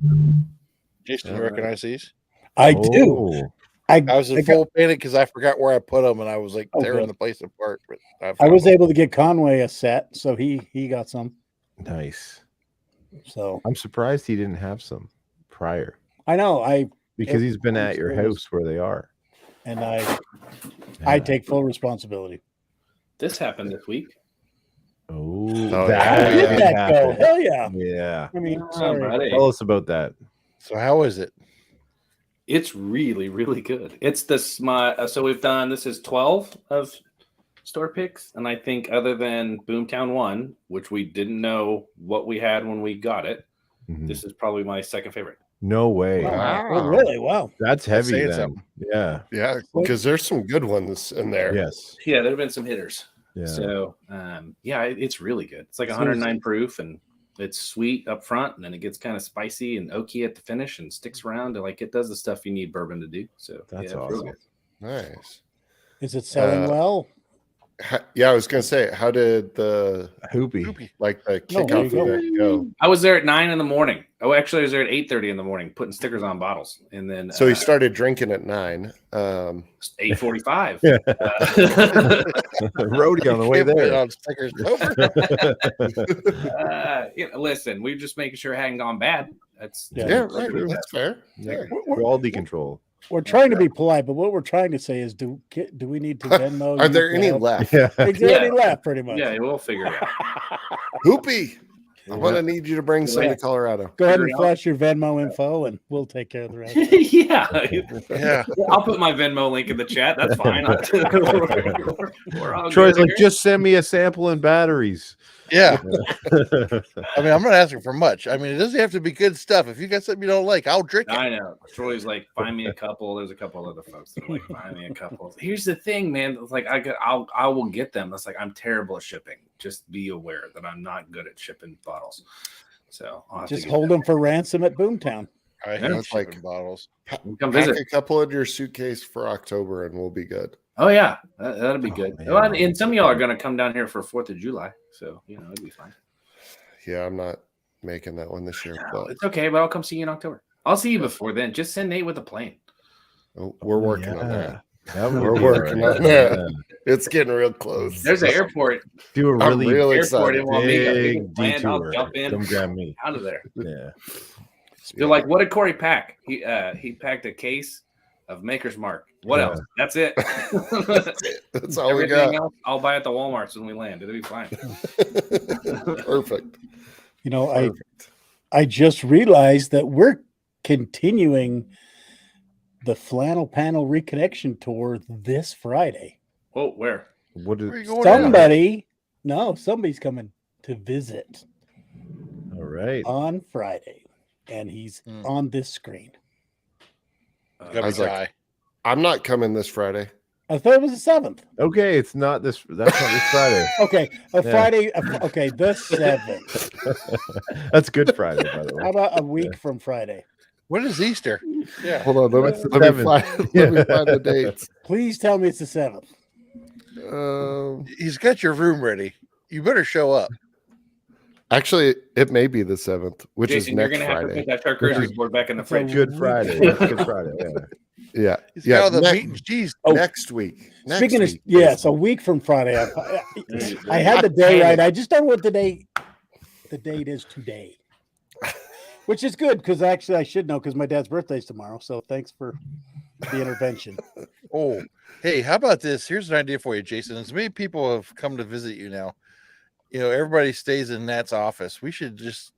Jason, you recognize these? I do. Oh, I was in full panic because I forgot where I put them, and I was like tearing the place apart. But I was able to get Conway a set, so he got some. nice. So I'm surprised he didn't have some prior I know because he's been at your house where they are. and I take full responsibility. This happened this week. Oh, Oh, that How did did that go? happen. Hell yeah. Yeah. I mean, Oh, sorry. buddy. Tell us about that. So how is it? It's really, really good. It's so we've done, this is 12 of store picks. And I think other than Boomtown 1, which we didn't know what we had when we got it, Mhm. this is probably my second favorite. No way. Oh, really? Wow. That's heavy saying then. something. Yeah. Yeah, because there's some good ones in there. Yes. Yeah, there have been some hitters. Yeah. So, it's really good. It's like 109 proof, and it's sweet up front, and then it gets kind of spicy and oaky at the finish and sticks around. And like it does the stuff you need bourbon to do. So That's it's real awesome. good. Nice. Is it selling well? Yeah, I was gonna say, how did the Hoopy. like the No, there kickoff you of go. it go? I was there at 9 in the morning. Oh, actually, I was there at 8:30 in the morning, putting stickers on bottles, and then So he started drinking at 9. 8:45. Yeah. Roadie on the way Can't put it there. on stickers. Listen, we're just making sure it hadn't gone bad. That's Yeah, right. That's fair. Yeah. Quality control. We're trying to be polite, but what we're trying to say is, do we need to Venmo? Are you there to any help? left? Yeah. Is there any left, pretty much? Yeah, we'll figure it out. Hoopy, I'm gonna need you to bring some Yeah. to Colorado. Go ahead Figure and it out. flash your Venmo info, and we'll take care of the rest. Yeah, Yeah. I'll put my Venmo link in the chat. That's fine. We're all Troy's good like, here. just send me a sample and batteries. Yeah. I mean, I'm not asking for much. I mean, it doesn't have to be good stuff. If you got something you don't like, I'll drink it. I know. Troy's like, find me a couple. There's a couple other folks that are like, find me a couple. Here's the thing, man. It's like I will get them. It's like I'm terrible at shipping. Just be aware that I'm not good at shipping bottles. So I'll have to Just get hold them. them for ransom at Boomtown. I Yeah, hate it's like- shipping bottles. Come Pack visit. a couple in your suitcase for October, and we'll be good. Oh yeah, that'll be good. man. Well, and some of y'all are gonna come down here for 4th of July, so it'll be fine. Yeah, I'm not making that one this year, No, but it's okay, but I'll come see you in October. I'll see you before then. Just send Nate with a plane. we're working on that. That would We're be working alright. on that. It's getting real close. There's an airport. Do a I'm really real Airport excited. in Wamega. big Plane, I'll detour. jump in. Come grab me. Out of there. Yeah. They're like, what did Corey pack? He packed a case of Maker's Mark. What Yeah. else? That's it. That's all we Everything got. else, I'll buy at the Walmarts when we land. It'll be fine. Perfect. I just realized that we're continuing the Flannel Panel Reconnection Tour this Friday. Oh, where? What Where is you going? Somebody's coming to visit all right? on Friday, and he's on this screen. Gotta I was be like- Ty. I'm not coming this Friday. I thought it was the 7th. Okay, it's not this. That's not this Friday. Okay, Yeah. Friday. Okay, the 7th. That's Good Friday, by the How way. about a week from Friday? When is Easter? Yeah. Hold on, What's the let me seventh? find the dates. Please tell me it's the 7th. He's got your room ready. You better show up. Actually, it may be the 7th, which Jason, is you're next gonna have to Friday. put that charcuterie board back in the fridge. Good Friday. That's Good Friday. Yeah. Yeah, He's got all the ne- meat and cheese. Oh, next week. Next Speaking of week, yes, a week from Friday. I had the day right. I just don't know what the date is today, which is good because actually I should know because my dad's birthday's tomorrow. So thanks for the intervention. Oh, hey, how about this? Here's an idea for you, Jason. As many people have come to visit you now, everybody stays in Nat's office. We should just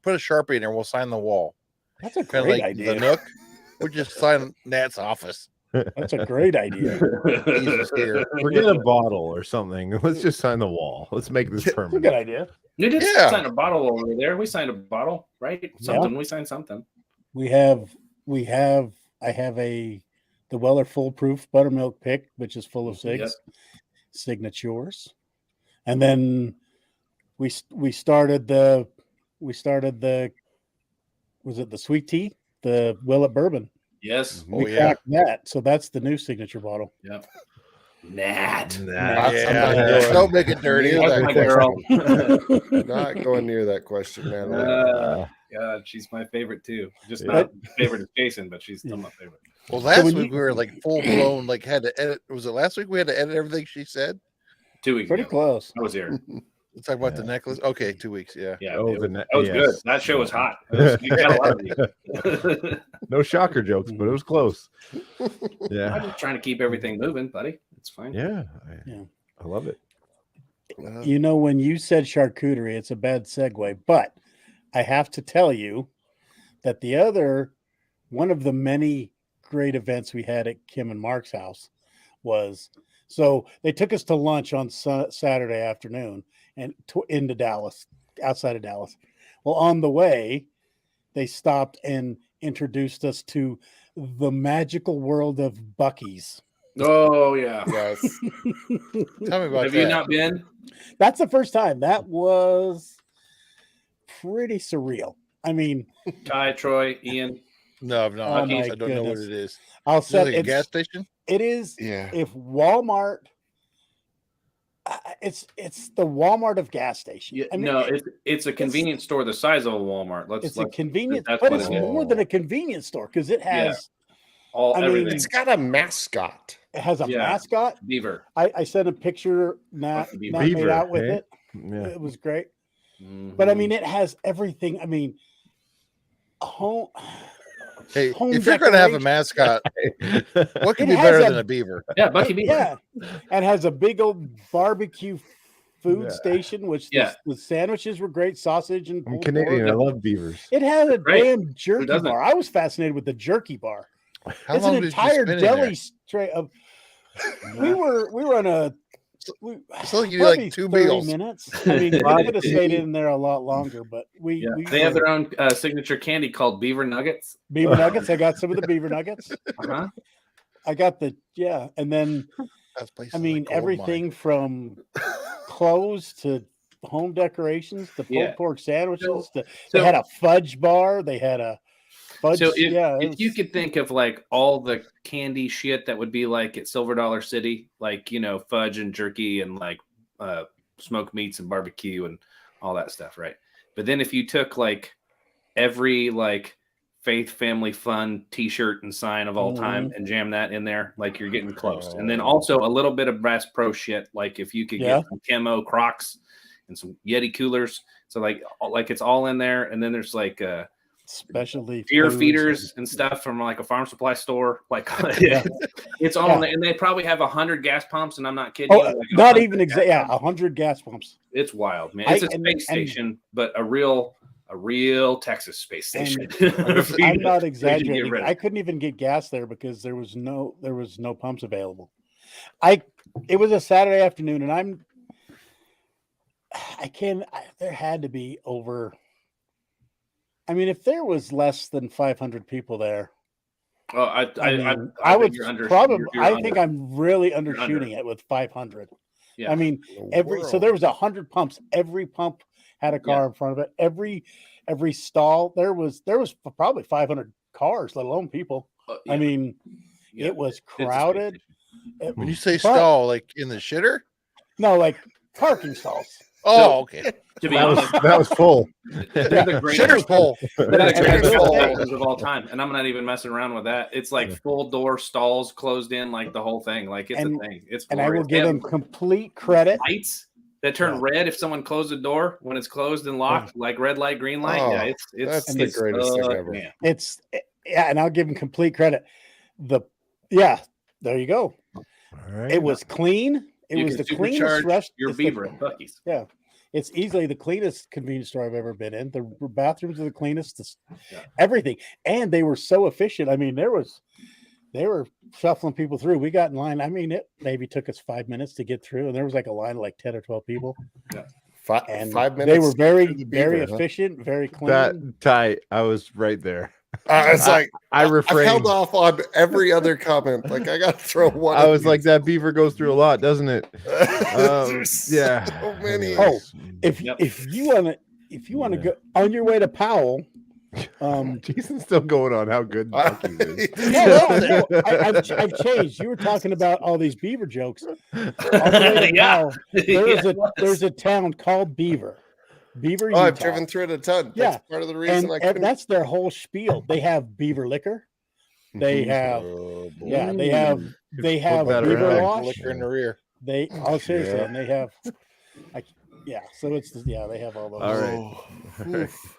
put a Sharpie in there. We'll sign the wall. That's a Kind of great like idea. the Nook. We'll just sign Nat's office. That's a great idea. Jesus here. Forget a bottle or something. Let's just sign the wall. Let's make this That's a good permanent. idea. You did Yeah. sign a bottle over there. We signed a bottle, right? Something. We signed something. I have the Weller Foolproof buttermilk pick, which is full of cigs. signatures, and then we started the was it the sweet tea, the Willet bourbon. Yes. Oh, We yeah. cracked that, so that's the new signature bottle. Yep. Nat. Yeah. Don't make it dirty. Near That's that my question. girl. Not going near that question, Natalie. God, she's my favorite too. Just Yeah. not favorite as Jason, but she's still my favorite. Well, last when week we were like full blown, like had to edit. Was it last week we had to edit everything she said? 2 weeks Pretty ago. close. I was here. Let's talk about the necklace. Okay, 2 weeks. Yeah. Yeah, Oh, that was good. That show was hot. You got a lot of these. No shocker jokes, but it was close. Yeah. I'm just trying to keep everything moving, buddy. It's fine. Yeah. Yeah. I love it. You know, when you said charcuterie, it's a bad segue, but I have to tell you that one of the many great events we had at Kim and Mark's house was, so they took us to lunch on Saturday afternoon and into Dallas, outside of Dallas. Well, on the way, they stopped and introduced us to the magical world of Buc-ee's. Oh yeah. Yes. Tell me about Have that. you not been? That's the first time. That was pretty surreal. I mean, Ty, Troy, Ian. No, I've not. Oh, my I don't know what goodness. it is. I'll Is it say like a gas station? it is. Yeah. If Walmart, it's the Walmart of gas station. Yeah, I mean, no, it's a convenience store the size of a Walmart. it's a convenience, that's but what it's it is. more than a convenience store because it has I mean, everything. It's got a mascot. it has a Yeah. mascot. Beaver. I sent a picture. Nat made Beaver, out with eh? it. Yeah. It was great. Mm-hmm. But I mean, it has everything. I mean, home. Hey, Home if you're going to have a decoration. mascot, what could It be has better a- than a beaver? Yeah, Bucky Beaver. Yeah, and has a big old barbecue food Yeah. station, which Yeah. the sandwiches were great, sausage and I'm pulled Canadian. pork. I love beavers. It had a Great. damn jerky doesn't? bar. I was fascinated with the jerky bar. How It's long an did you entire spend in deli tray of. We were on a. So you probably like 2 30 meals. minutes. I mean, we could have stayed in there a lot longer, but we They have their own signature candy called Beaver Nuggets. beaver nuggets. I got some of the beaver nuggets. Uh-huh. I got and then That place I is a mean gold everything mine. from clothes to home decorations to pulled Yeah. pork sandwiches. They So- had a fudge bar. They had a fudge. So if, it if you was- could think of like all the candy shit that would be like at Silver Dollar City, like, you know, fudge and jerky and like smoked meats and barbecue and all that stuff, right? But then if you took like every like Faith Family Fun t-shirt and sign of all time and jam that in there, like you're getting close. And then also a little bit of Bass Pro shit, like if you could get some camo Crocs and some Yeti coolers. So like it's all in there. And then there's like specialty deer foods feeders and stuff from like a farm supply store. Like Yeah. it's all in there. And they probably have 100 gas pumps, and I'm not kidding. Oh, you, like not 100 even gas exactly. Yeah, pumps. 100 gas pumps. It's wild, man. It's a space station, but a real Texas space station. I'm not Get exaggerating. rid of. I couldn't even get gas there because there was no pumps available. It was a Saturday afternoon, and there had to be over. I mean, if there was less than 500 people there, Oh, I I think would you're under- probably. you're I under. think I'm really under. undershooting it with 500. Yeah. I mean, so there was 100 pumps. Every pump had a car in front of it. Every stall there was probably 500 cars, let alone people. Yeah. I mean, Yeah. it was It's a space crowded. station. When you say But- stall, like in the shitter? No, like parking stalls. Oh, okay. To be That was honest, that was full. they're the greatest. Shitter's full. They're the And greatest real estate. stalls of all time, and I'm not even messing around with that. It's like full door stalls closed in, like the whole thing. Like it's And- a thing. It's And I will glorious. They give have them complete credit. lights that turn Yeah. red if someone closed the door when it's closed and locked, like red light, green light. Oh, Yeah, it's that's the greatest thing ever. man. And I'll give them complete credit. There you go. All right. It was clean. It You was can the cleanest supercharge restaurant. your beaver at Buc-ee's. Yeah. It's easily the cleanest convenience store I've ever been in. The bathrooms are the cleanest, Yeah. everything. And they were so efficient. I mean, they were shuffling people through. We got in line. I mean, it maybe took us 5 minutes to get through. And there was like a line of like 10 or 12 people. And 5 minutes. they were very, to the very beaver, huh? efficient, very clean. That tight. I was right there. It's like I I've refrained. held off on every other comment. Like I got to throw one. I of was like, these. that beaver goes through a lot, doesn't it? There's Yeah. so many. Anyways. If you want to go on your way to Powell, Jason's still going on how good Buc-ee's is. no, I've changed. You were talking about all these beaver jokes. On the way to Powell, there's a town called Beaver, Utah. I've driven through it a ton. Yeah. That's part of the reason I couldn't. That's their whole spiel. They have beaver liquor. They have they have that beaver around. wash. Liquor in the rear. Seriously, and they have so they have all those. All right.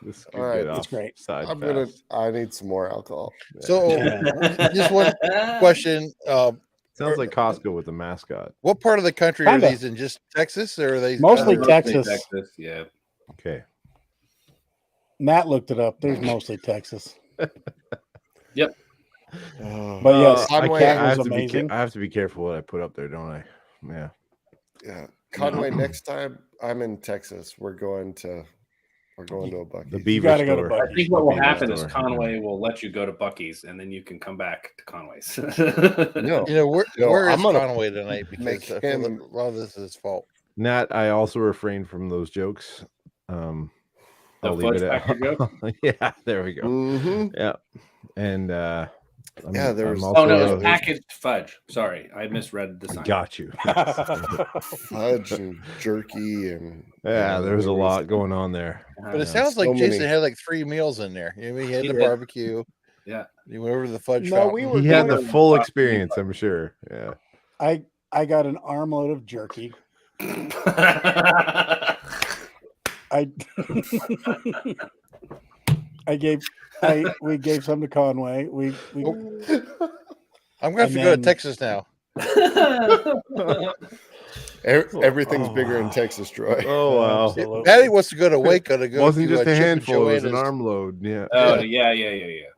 This could All right, get that's off great. side fast. I need some more alcohol. So, just one question. Sounds like Costco with the mascot. What part of the country Kinda. are these in? Just Texas, or are they Mostly Texas. Yeah. Okay. Matt looked it up. There's mostly Texas. Yep. But yes, Conway, cat I was have to amazing. I have to be careful what I put up there, don't I? Yeah. Yeah, Conway. Next time I'm in Texas, we're going to a Buc-ee's. The beaver gotta go to store. I think what will Beaver happen is store. Conway will let you go to Buc-ee's, and then you can come back to Conway's. No, where I'm is gonna Conway tonight? Because make I feel him- like a lot of this is his fault. Nat, I also refrained from those jokes. The I'll leave fudge it at factor joke? yeah, there we go. Mhm. Yeah. And Yeah, there was- Oh no, also- it's packaged fudge. Sorry, I misread the I sign. got you. fudge and jerky and Yeah, there was a lot going on there. But it sounds like so Jason many. had like 3 meals in there. You know, he had He the did. barbecue. Yeah. He went over to the fudge No, fountain. we were He had the going- full experience, I'm sure. Yeah. I got an armload of jerky. We gave some to Conway. I'm going to have to go to Texas now. Everything's bigger in Texas, Troy. Oh wow. Absolutely. Patty wants to go to Waco to It go. wasn't to, just a Chip and handful, it was an Joanna's. armload. Yeah. Oh yeah.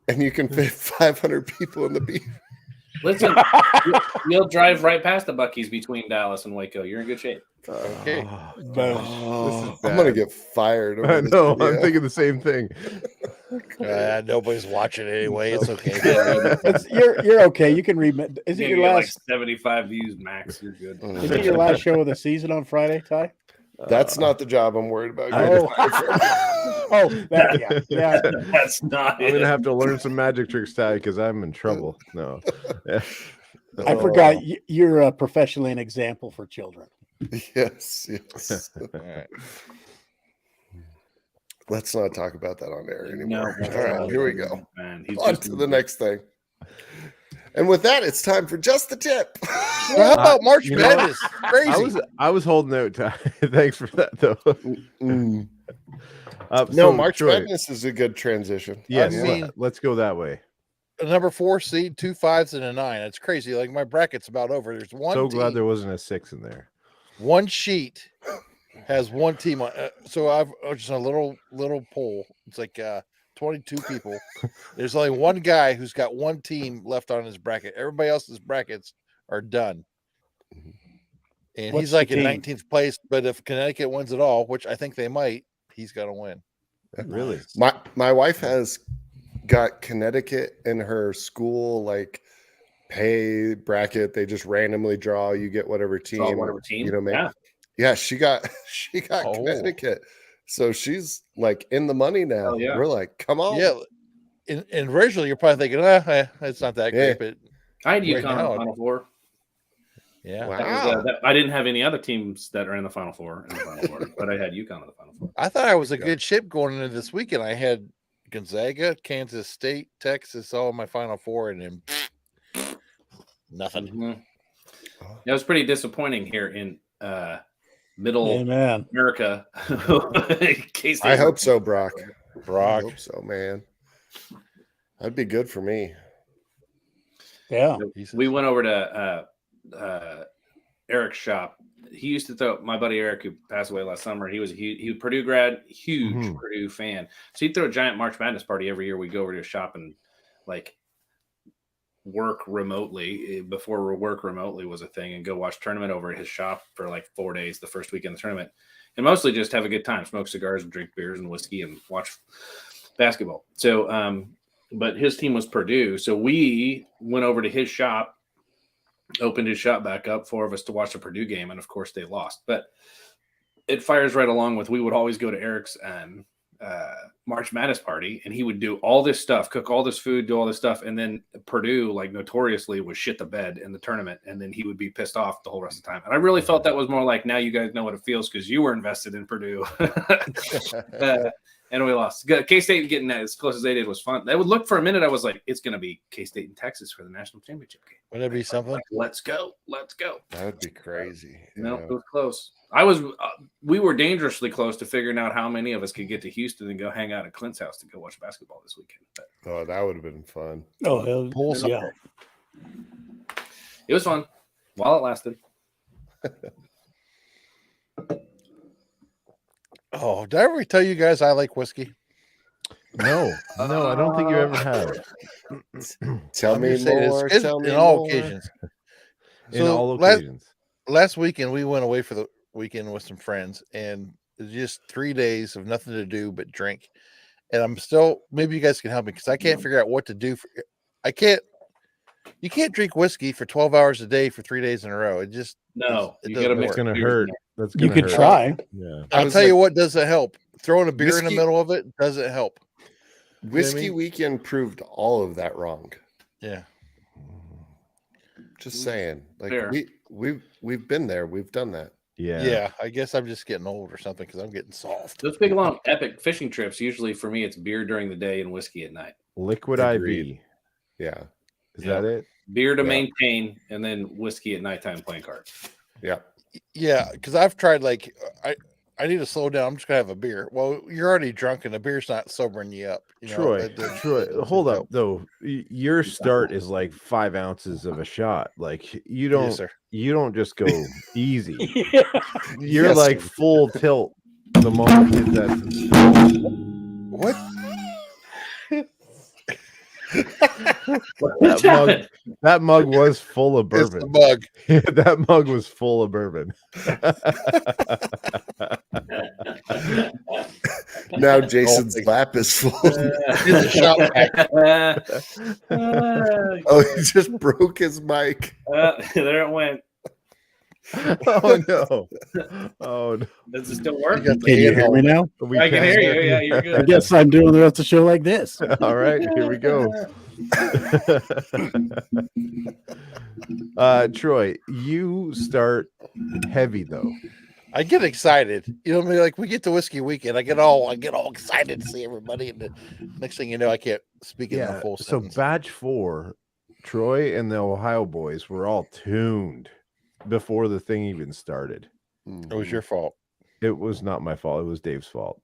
And you can fit 500 people in the beef. Listen, you'll drive right past the Buc-ee's between Dallas and Waco. You're in good shape. Okay. I'm bad. gonna get fired. over I this know. video. I'm thinking the same thing. Nobody's watching anyway. It's okay. You're okay. You can read. Is it You your get last? like 75 views max. You're good. Is it your last show of the season on Friday, Ty? That's not the job I'm worried about. Yeah. That's not I'm gonna it. have to learn some magic tricks, Ty, because I'm in trouble. No. I forgot you're professionally an example for children. Yes. All right. Let's not talk about that on air anymore. No, All right, here we go. Man, he's On just to the next thing. And with that, it's time for just the tip. Well, how about March you know, Madness? Crazy. I was holding out, Ty. Thanks for that, though. No, So, March Troy, Madness is a good transition. Yes, I mean- let's go that way. A number 4 seed, 2 5s, and a 9. It's crazy. Like my bracket's about over. There's one. So team, glad there wasn't a 6 in there. one sheet has one team on. So I've just a little poll. It's like 22 people. There's only one guy who's got one team left on his bracket. Everybody else's brackets are done. And What's he's like the in team? 19th place. But if Connecticut wins it all, which I think they might, he's going to win. Really? My wife has got Connecticut in her school like pay bracket. They just randomly draw. You get whatever team. Draw whatever team. You know, maybe. Yeah. Yeah, she got Oh. Connecticut. So she's like in the money now. Hell yeah. We're like, come on. Yeah. And originally, you're probably thinking, it's not that Yeah. great. But I had Right UConn in now, the Final Four. yeah. Wow. I didn't have any other teams that are in the Final Four, but I had UConn in the Final Four. I thought I was a good ship going into this weekend. I had Gonzaga, Kansas State, Texas, all in my Final Four, and then nothing. Mhm. It was pretty disappointing here in Middle Amen. America. I hope so, Brock. I Brock. hope so, man. That'd be good for me. Yeah. We went over to Eric's shop. He used to throw, my buddy Eric, who passed away last summer. He was a Purdue grad, huge Mhm. Purdue fan. So he'd throw a giant March Madness party every year. We'd go over to his shop and like work remotely before work remotely was a thing, and go watch tournament over at his shop for like 4 days the first weekend of the tournament, and mostly just have a good time, smoke cigars and drink beers and whiskey and watch basketball. So but his team was Purdue. So we went over to his shop, opened his shop back up, 4 of us to watch the Purdue game. And of course they lost, but it fires right along with, we would always go to Eric's March Madness party, and he would do all this stuff, cook all this food, do all this stuff. And then Purdue, like notoriously, was shit the bed in the tournament. And then he would be pissed off the whole rest of the time. And I really felt that was more like, now you guys know what it feels because you were invested in Purdue. And we lost. K-State getting as close as they did was fun. They would look for a minute. I was like, it's going to be K-State and Texas for the national championship game. Would that be something? Like, let's go. That would be crazy. No, it was close. We were dangerously close to figuring out how many of us could get to Houston and go hang out at Clint's house to go watch basketball this weekend. But, that would have been fun. Yeah. it was fun while it lasted. Oh, did I ever tell you guys I like whiskey? No, I don't think you ever have. Tell me more. Tell me in all more. occasions. In all occasions. Last weekend, we went away for the weekend with some friends, and it was just 3 days of nothing to do but drink. And I'm still, maybe you guys can help me because I can't figure out what to do. You can't drink whiskey for 12 hours a day for 3 days in a row. It just, No, it you doesn't got to work. mix. It's going to beers hurt. in That's You gonna could hurt. try. Yeah. I'll tell you what doesn't help. Throwing a beer in the Whiskey- middle of it doesn't help. Whiskey mean? Weekend proved all of that wrong. Yeah. Just saying. Like Fair. we've been there. We've done that. Yeah. I guess I'm just getting old or something because I'm getting soft. Those big long epic fishing trips, usually for me, it's beer during the day and whiskey at night. Liquid Agreed. IV. Yeah. Is that it? Beer to Yeah. maintain, and then whiskey at nighttime playing cards. Yeah. Yeah, because I've tried I need to slow down. I'm just gonna have a beer. Well, you're already drunk, and the beer's not sobering you up. You know, Troy, that doesn't hold up help. though. Your start is like 5 ounces of a shot. Like you don't, Yes, sir. you don't just go easy. Yeah. You're Yes, like sir. full tilt the moment you hit that. What? That mug was full of It's the bourbon. bug. That mug was full of bourbon. Now Jason's lap is full. It's a shot pack. Oh, he just broke his mic. There it went. Oh no! Oh no! Does it still work? You got the Can you hear handheld. me now? We I can hear you. Yeah, you're I good. guess I'm doing the rest of the show like this. All right, here we go. Troy, you start heavy though. I get excited. You know what I mean? Like we get to whiskey weekend, I get all excited to see everybody, and the next thing you know, I can't speak in the full So sentence. batch 4, Troy and the Ohio boys were all tuned before the thing even started. It was your fault. It was not my fault. It was Dave's fault.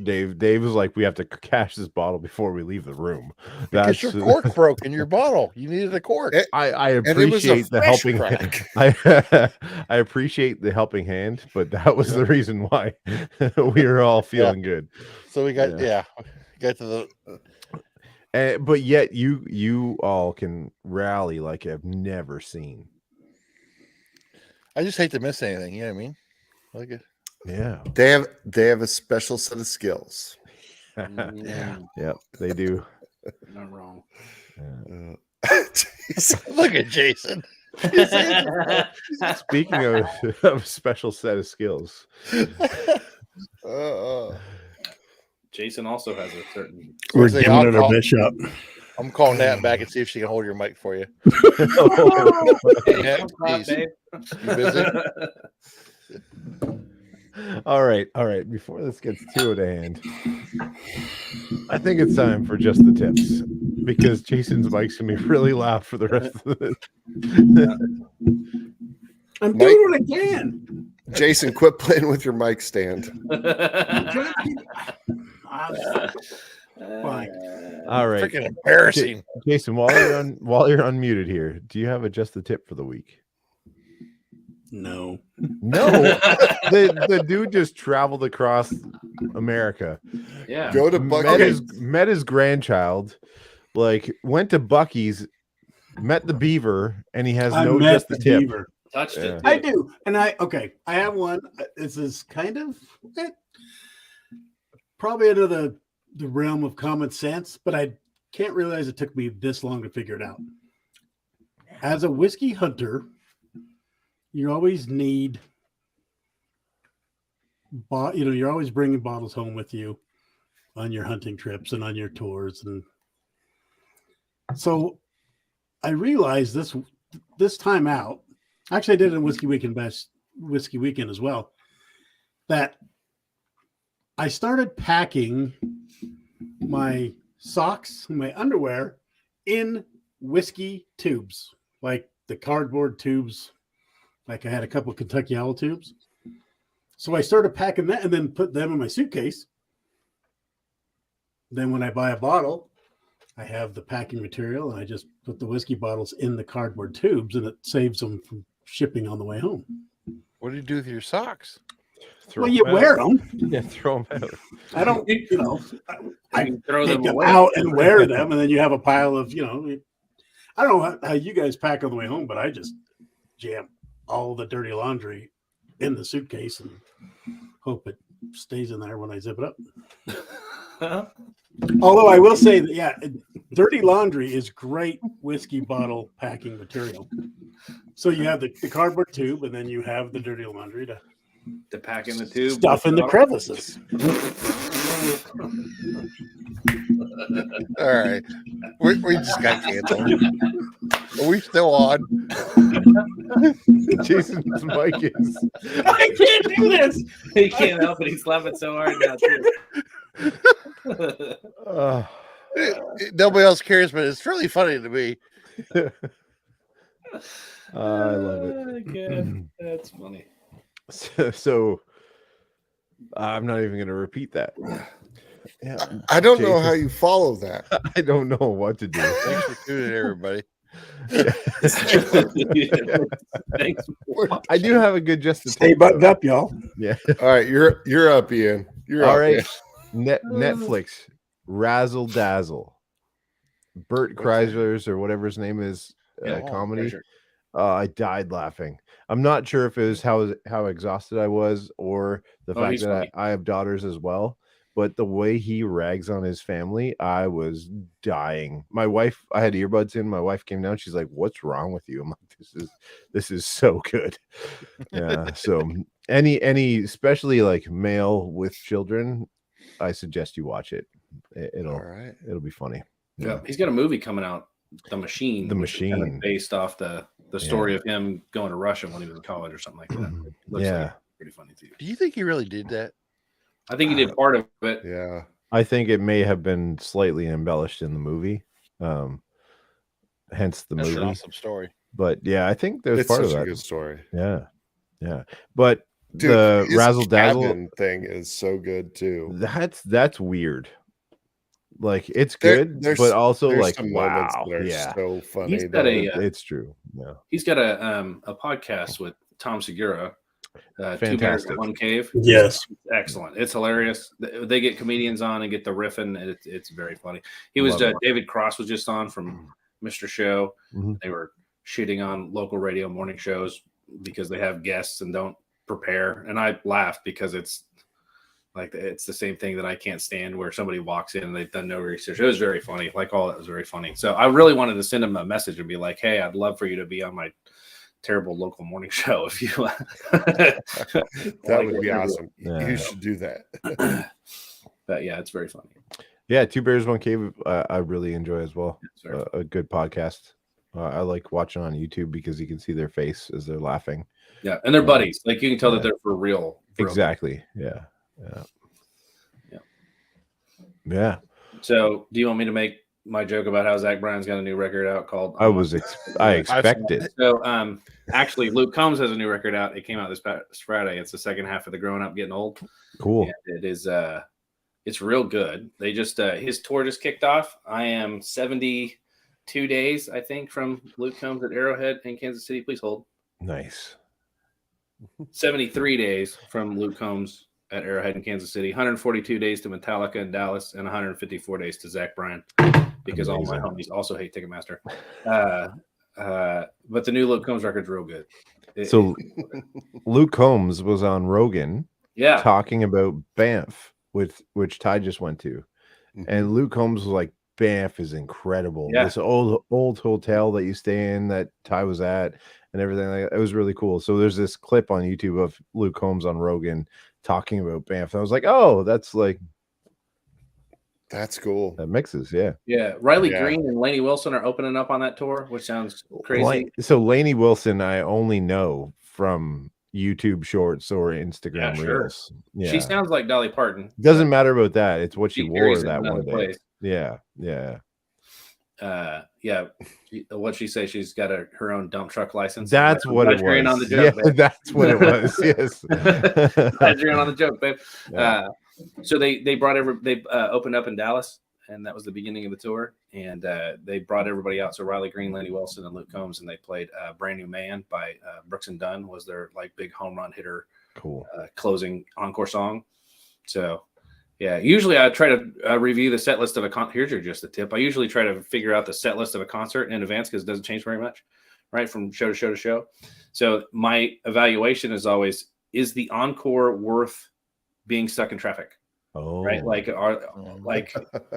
Dave was like, we have to cash this bottle before we leave the room. Because your cork broke in your bottle. You needed a cork. I And it was a appreciate the fresh helping crack. I appreciate the helping hand, but that was the reason why we were all feeling good. So we got got to the But yet you all can rally like I've never seen. I just hate to miss anything, you know what I mean? Like it. Yeah. They have a special set of skills. Yep, they do. Not wrong. Jeez. Look at Jason. Speaking of a special set of skills, Jason also has a certain. We're Say, giving it I'll our best shot. I'm calling Nat back and see if she can hold your mic for you. Hey, Nat, come on, please. babe. You busy? all right. Before this gets too out of hand, I think it's time for just the tips because Jason's mic's gonna be really loud for the rest of the. I'm Mike- doing what I can. Jason, quit playing with your mic stand. Fine. All right, Freaking embarrassing. Jason. While you're unmuted here, do you have a just the tip for the week? No. No, the dude just traveled across America. Yeah. Go to Bucky's. Met his grandchild, like went to Bucky's, met the beaver, and he has I no met just the tip. beaver. Touched it. I do. And I have one. This is kind of probably another the realm of common sense, but I can't realize it took me this long to figure it out. As a whiskey hunter, you always need, you're always bringing bottles home with you on your hunting trips and on your tours. And so I realized this time out, actually I did it in Whiskey Weekend as well, that I started packing my socks and my underwear in whiskey tubes, like the cardboard tubes. Like I had a couple of Kentucky Owl tubes. So I started packing that and then put them in my suitcase. Then when I buy a bottle, I have the packing material and I just put the whiskey bottles in the cardboard tubes, and it saves them from shipping on the way home. What do you do with your socks? Well, you wear them. Yeah, throw them out. I don't, I throw take them them away. out and wear them, and then you have a pile of, I don't know how you guys pack on the way home, but I just jam all the dirty laundry in the suitcase and hope it stays in there when I zip it up. Although I will say that, dirty laundry is great whiskey bottle packing material. So you have the cardboard tube, and then you have the dirty laundry to pack in the tube, stuff in the crevices. All right, we just got canceled. Are we still on? Jason's mic is. I can't do this. He can't help it. He's laughing so hard now too. Nobody else cares, but it's really funny to me. I love it. God, that's funny. So I'm not even going to repeat that. Yeah, I don't know how you follow that. I don't know what to do. Thanks for tuning in, everybody. Thanks. I do have a good justification. Stay buttoned up, y'all. Yeah. All right, you're up, Ian. You're All up, right. Ian. Netflix, Razzle Dazzle, Bert Kreischer's or whatever his name is, comedy. I died laughing. I'm not sure if it was how exhausted I was or the fact that I have daughters as well. But the way he rags on his family, I was dying. My wife, I had earbuds in. My wife came down. She's like, "What's wrong with you?" I'm like, "This is so good." Yeah. So any especially like male with children, I suggest you watch it. It'll be funny. Yeah, he's got a movie coming out, The Machine. The Machine, kind of based off the story of him going to Russia when he was in college or something like that. Looks like pretty funny too. Do you think he really did that? I think he did part of it. Yeah. I think it may have been slightly embellished in the movie. Hence the That's movie. an awesome story. But yeah, I think there's It's part of such that. a good story. Yeah. Yeah. But Dude, the his Razzle Dazzle cabin thing is so good too. that's weird. Like it's good, but also there's like some moments wow. that are Yeah. so funny. He's got It's true. Yeah. He's got a podcast with Tom Segura. Two Bears Fantastic. in One Cave. Yes. Excellent. It's hilarious. They get comedians on and get the riffing. And it's very funny. He was Love it. David Cross was just on from Mr. Show. Mhm. They were shitting on local radio morning shows because they have guests and don't prepare. And I laughed because it's like it's the same thing that I can't stand, where somebody walks in and they've done no research. It was very funny. Like all that was very funny. So I really wanted to send him a message and be like, "Hey, I'd love for you to be on my terrible local morning show if you that would be awesome. Yeah. You should do that." But yeah, it's very funny. Yeah, Two Bears, One Cave. I really enjoy as well. It's very A good podcast. I like watching on YouTube because you can see their face as they're laughing. Yeah, and they're buddies. Like you can tell that they're for real. Exactly. Yeah. So, do you want me to make my joke about how Zach Bryan's got a new record out called? I expected. So, actually, Luke Combs has a new record out. It came out this past Friday. It's the second half of the Growing Up, Getting Old. Cool. And it is. It's real good. They just his tour just kicked off. I am 72 days, I think, from Luke Combs at Arrowhead in Kansas City. Please hold. Nice. 73 days from Luke Combs at Arrowhead in Kansas City, 142 days to Metallica in Dallas, and 154 days to Zach Bryan, because all my homies also hate Ticketmaster. But the new Luke Combs record's real good. So Luke Combs was on Rogan yeah, talking about Banff, which Ty just went to. and Luke Combs was like, Banff is incredible. Yeah. This old hotel that you stay in that Ty was at and everything like that. It was really cool. So there's this clip on YouTube of Luke Combs on Rogan talking about Banff. And I was like, oh, that's cool. That mixes, yeah. Yeah. Riley Green and Lainey Wilson are opening up on that tour, which sounds crazy. So Lainey Wilson, I only know from YouTube shorts or Instagram reels. Yeah. She sounds like Dolly Parton. Doesn't matter about that. It's what she wore that one day. Place. Yeah. What'd she say? She's got her own dump truck license. That's what it was. On the joke, yeah, that's what it was. Yes. On the joke, babe. Yeah. So they opened up in Dallas, and that was the beginning of the tour. And they brought everybody out. So Riley Green, Lanny Wilson, and Luke Combs, and they played "Brand New Man" by Brooks and Dunn. Was their like big home run hitter, cool closing encore song. So. Yeah, usually I try to review the set list of a concert. Here's just a tip. I usually try to figure out the set list of a concert in advance because it doesn't change very much, right, from show to show to show. So my evaluation is always, is the encore worth being stuck in traffic? Oh, right.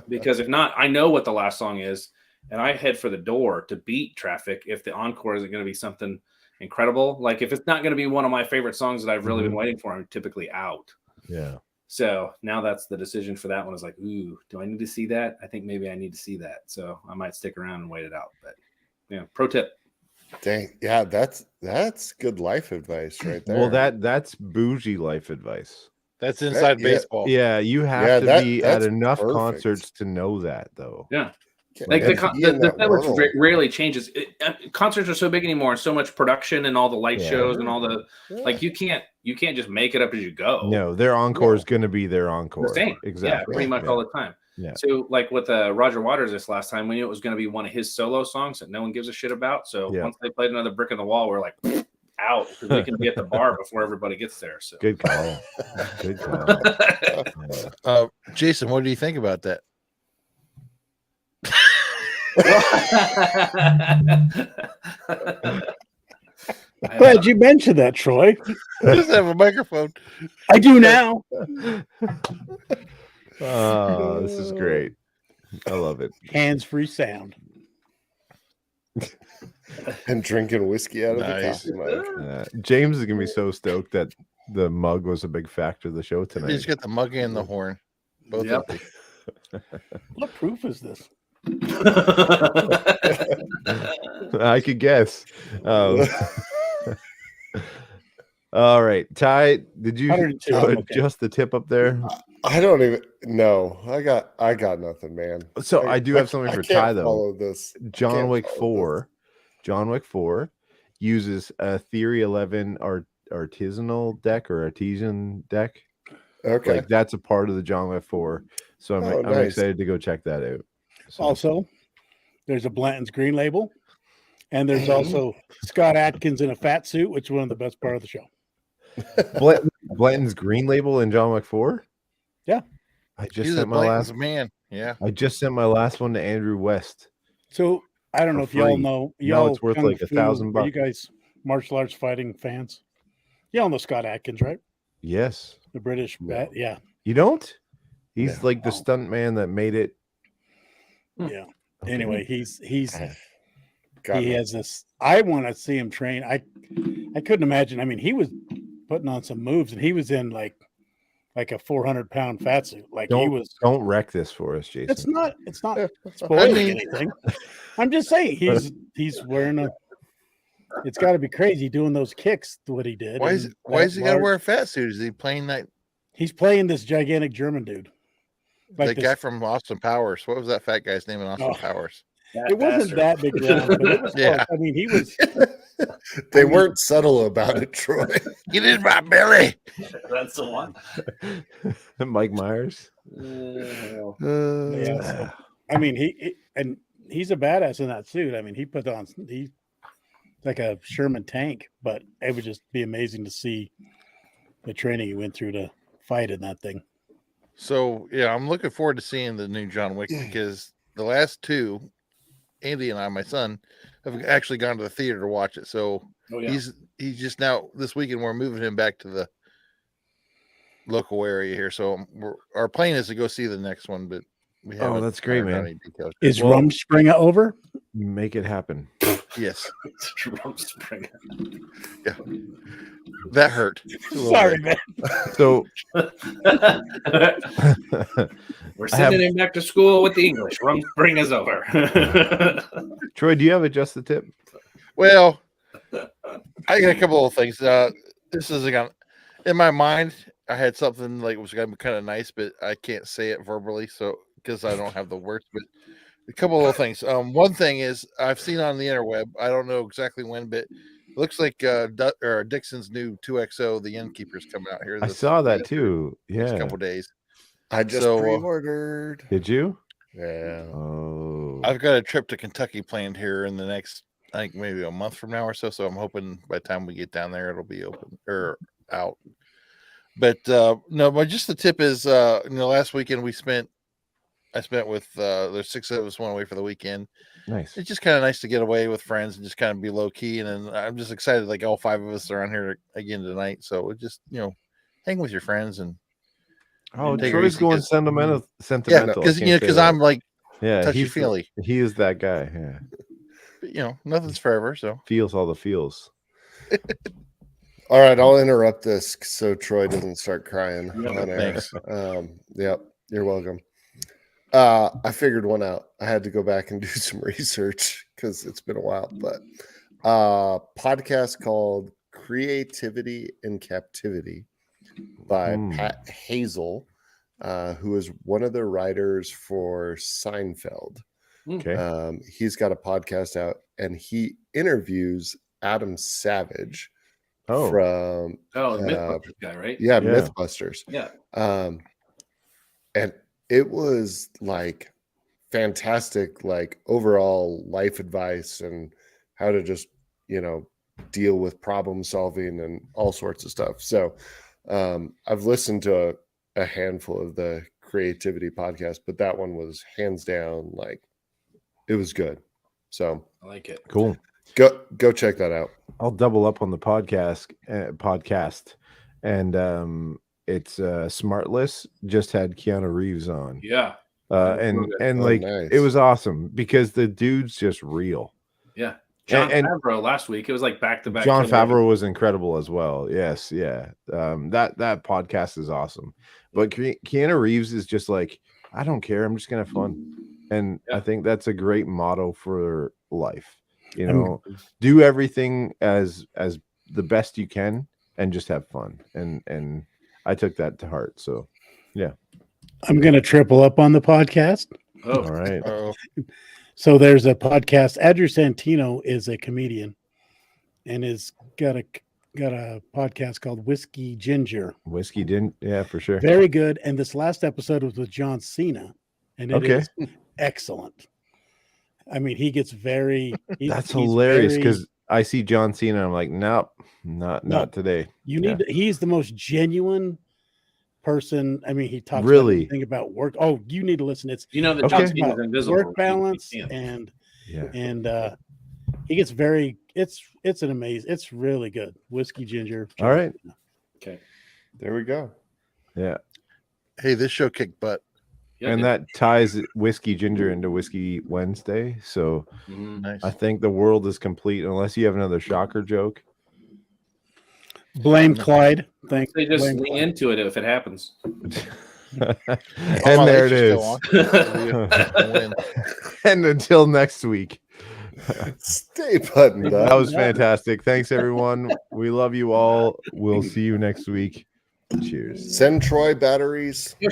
Because if not, I know what the last song is, and I head for the door to beat traffic if the encore isn't going to be something incredible. Like if it's not going to be one of my favorite songs that I've really been waiting for, I'm typically out. Yeah. So now that's the decision for that one is like, ooh, do I need to see that? I think maybe I need to see that. So I might stick around and wait it out. But yeah, pro tip. Dang, yeah, that's good life advice right there. Well, that's bougie life advice. That's inside baseball. Yeah, you have to be at enough concerts to know that, though. Yeah. Like the network rarely changes. Concerts are so big anymore, and so much production and all the light shows and all the like. You can't just make it up as you go. No, their encore is going to be their encore. The same, exactly. Yeah, pretty much all the time. Yeah. So like with Roger Waters this last time, we knew it was going to be one of his solo songs that no one gives a shit about. So once they played another brick in the wall, we're like out because we can be at the bar before everybody gets there. So good call. Good call. Jason, what do you think about that? Glad you mentioned that, Troy. I just have a microphone. I do now. Oh, this is great. I love it. Hands-free sound. And drinking whiskey out of the coffee mug. James is gonna be so stoked that the mug was a big factor of the show tonight. He's got the mug and the horn. Both empty. What proof is this? I could guess. All right, Ty, did you adjust the tip up there? I don't even know. I got nothing, man. So I do have something for Ty though. Follow this. John Wick 4 uses a Theory 11 artisanal deck or artesian deck. Okay, like that's a part of the John Wick 4. So I'm excited to go check that out. So. Also, there's a Blanton's Green Label, and there's also Scott Atkins in a fat suit, which is one of the best part of the show. Blanton's Green Label in John Wick 4? Yeah. I just sent my last man. Yeah. I just sent my last one to Andrew West. So I don't know if y'all know. Now it's worth like $1,000. You guys martial arts fighting fans? Y'all know Scott Atkins, right? Yes. The British bat. Yeah. You don't? He's like the stunt man that made it. Yeah. Okay. Anyway, he has this. I want to see him train. I couldn't imagine. I mean, he was putting on some moves, and he was in like a 400-pound fat suit. Like he was. Don't wreck this for us, Jason. It's not spoiling anything. I'm just saying he's wearing a. It's got to be crazy doing those kicks. What he did. Why is he got to wear a fat suit? Is he playing that? He's playing this gigantic German dude. Like the guy from Austin Powers. What was that fat guy's name in Austin Powers? It wasn't that big round, but it was close. I mean, he was. They weren't subtle about it, Troy. Get in my belly. That's the one. Mike Myers. So, I mean, he's a badass in that suit. I mean, he like a Sherman tank, but it would just be amazing to see the training he went through to fight in that thing. So yeah, I'm looking forward to seeing the new John Wick because the last two, Andy and I, my son, have actually gone to the theater to watch it. So he's just now this weekend we're moving him back to the local area here. So our plan is to go see the next one, but We Oh, haven't that's great, ironed out man. any details. Is Well- Rumspringa over? Make it happen. Yes, Rumspringa. that hurt. A little Sorry, bit. man. So We're I have- sending him back to school with the English. Rumspringa's over. Troy, do you have a just the tip? Well, I got a couple of things. This is in my mind. I had something like it was gonna be kind of nice, but I can't say it verbally, so because I don't have the words. But a couple of little things. One thing is I've seen on the interweb. I don't know exactly when, but it looks like Dixon's new 2XO, the Innkeeper's coming out here. I saw that too. Next Yeah. couple days. I just So, pre-ordered. Did you? Yeah. Oh. I've got a trip to Kentucky planned here in the next, I think maybe a month from now or so. So I'm hoping by the time we get down there, it'll be open or out. But no, but just the tip is, last weekend I spent with there's 6 of us went away for the weekend. Nice. It's just kind of nice to get away with friends and just kind of be low key. And then I'm just excited, like all 5 of us are on here again tonight. So it just hang with your friends and Oh, take it Troy's easy, going 'cause- sentimental. yeah, I because can't say that. I'm like yeah, touchy he's feely. he is that guy. Yeah, But, nothing's forever. So feels all the feels. All right, I'll interrupt this so Troy doesn't start crying Yeah, on air. thanks. Yep, you're welcome. I figured one out. I had to go back and do some research because it's been a while, but podcast called Creativity in Captivity by Pat Hazel, who is one of the writers for Seinfeld. Okay. He's got a podcast out and he interviews Adam Savage Oh, from the Mythbusters guy, right? yeah, Yeah. Mythbusters. Yeah. And it was like fantastic, like overall life advice and how to just, deal with problem solving and all sorts of stuff. So I've listened to a handful of the creativity podcasts, but that one was hands down, like it was good. So I like it. cool. go check that out. I'll double up on the podcast, and it's Smartless just had Keanu Reeves on. Yeah. And Oh, like nice. it was awesome because the dude's just real. Yeah. John And- Favreau last week. It was like back to back. John Favreau was incredible as well. Yes, yeah. That podcast is awesome. But Keanu Reeves is just like, I don't care. I'm just gonna have fun, and Yeah. I think that's a great motto for life. Do everything as the best you can, and just have fun. And I took that to heart. So, yeah. I'm going to triple up on the podcast. Oh, All right. So there's a podcast. Andrew Santino is a comedian and is got a podcast called Whiskey Ginger. Whiskey didn't. Yeah, for sure. Very good. And this last episode was with John Cena, and it is excellent. I mean, he gets very. That's he's hilarious very- because I see John Cena. And I'm like, nope, not today. You need. He's the most genuine person. I mean, he talks Really? about everything about work. Oh, you need to listen. It's that Okay. John talks Cena's about invisible. work balance You can't. and Yeah. he gets very. It's an amazing. It's really good. Whiskey Ginger. All right. Okay. There we go. Yeah. Hey, this show kicked butt. Yeah, And it- that ties Whiskey Ginger into Whiskey Wednesday. So Mhm. Nice. I think the world is complete unless you have another shocker joke. Blame Clyde. Thanks. They just Blame lean Clyde. into it if it happens. And my there it legs is. are still on. Win. And until next week. Stay buttoned That up. was fantastic. Thanks, everyone. We love you all. We'll see you next week. Cheers. Send Troy batteries.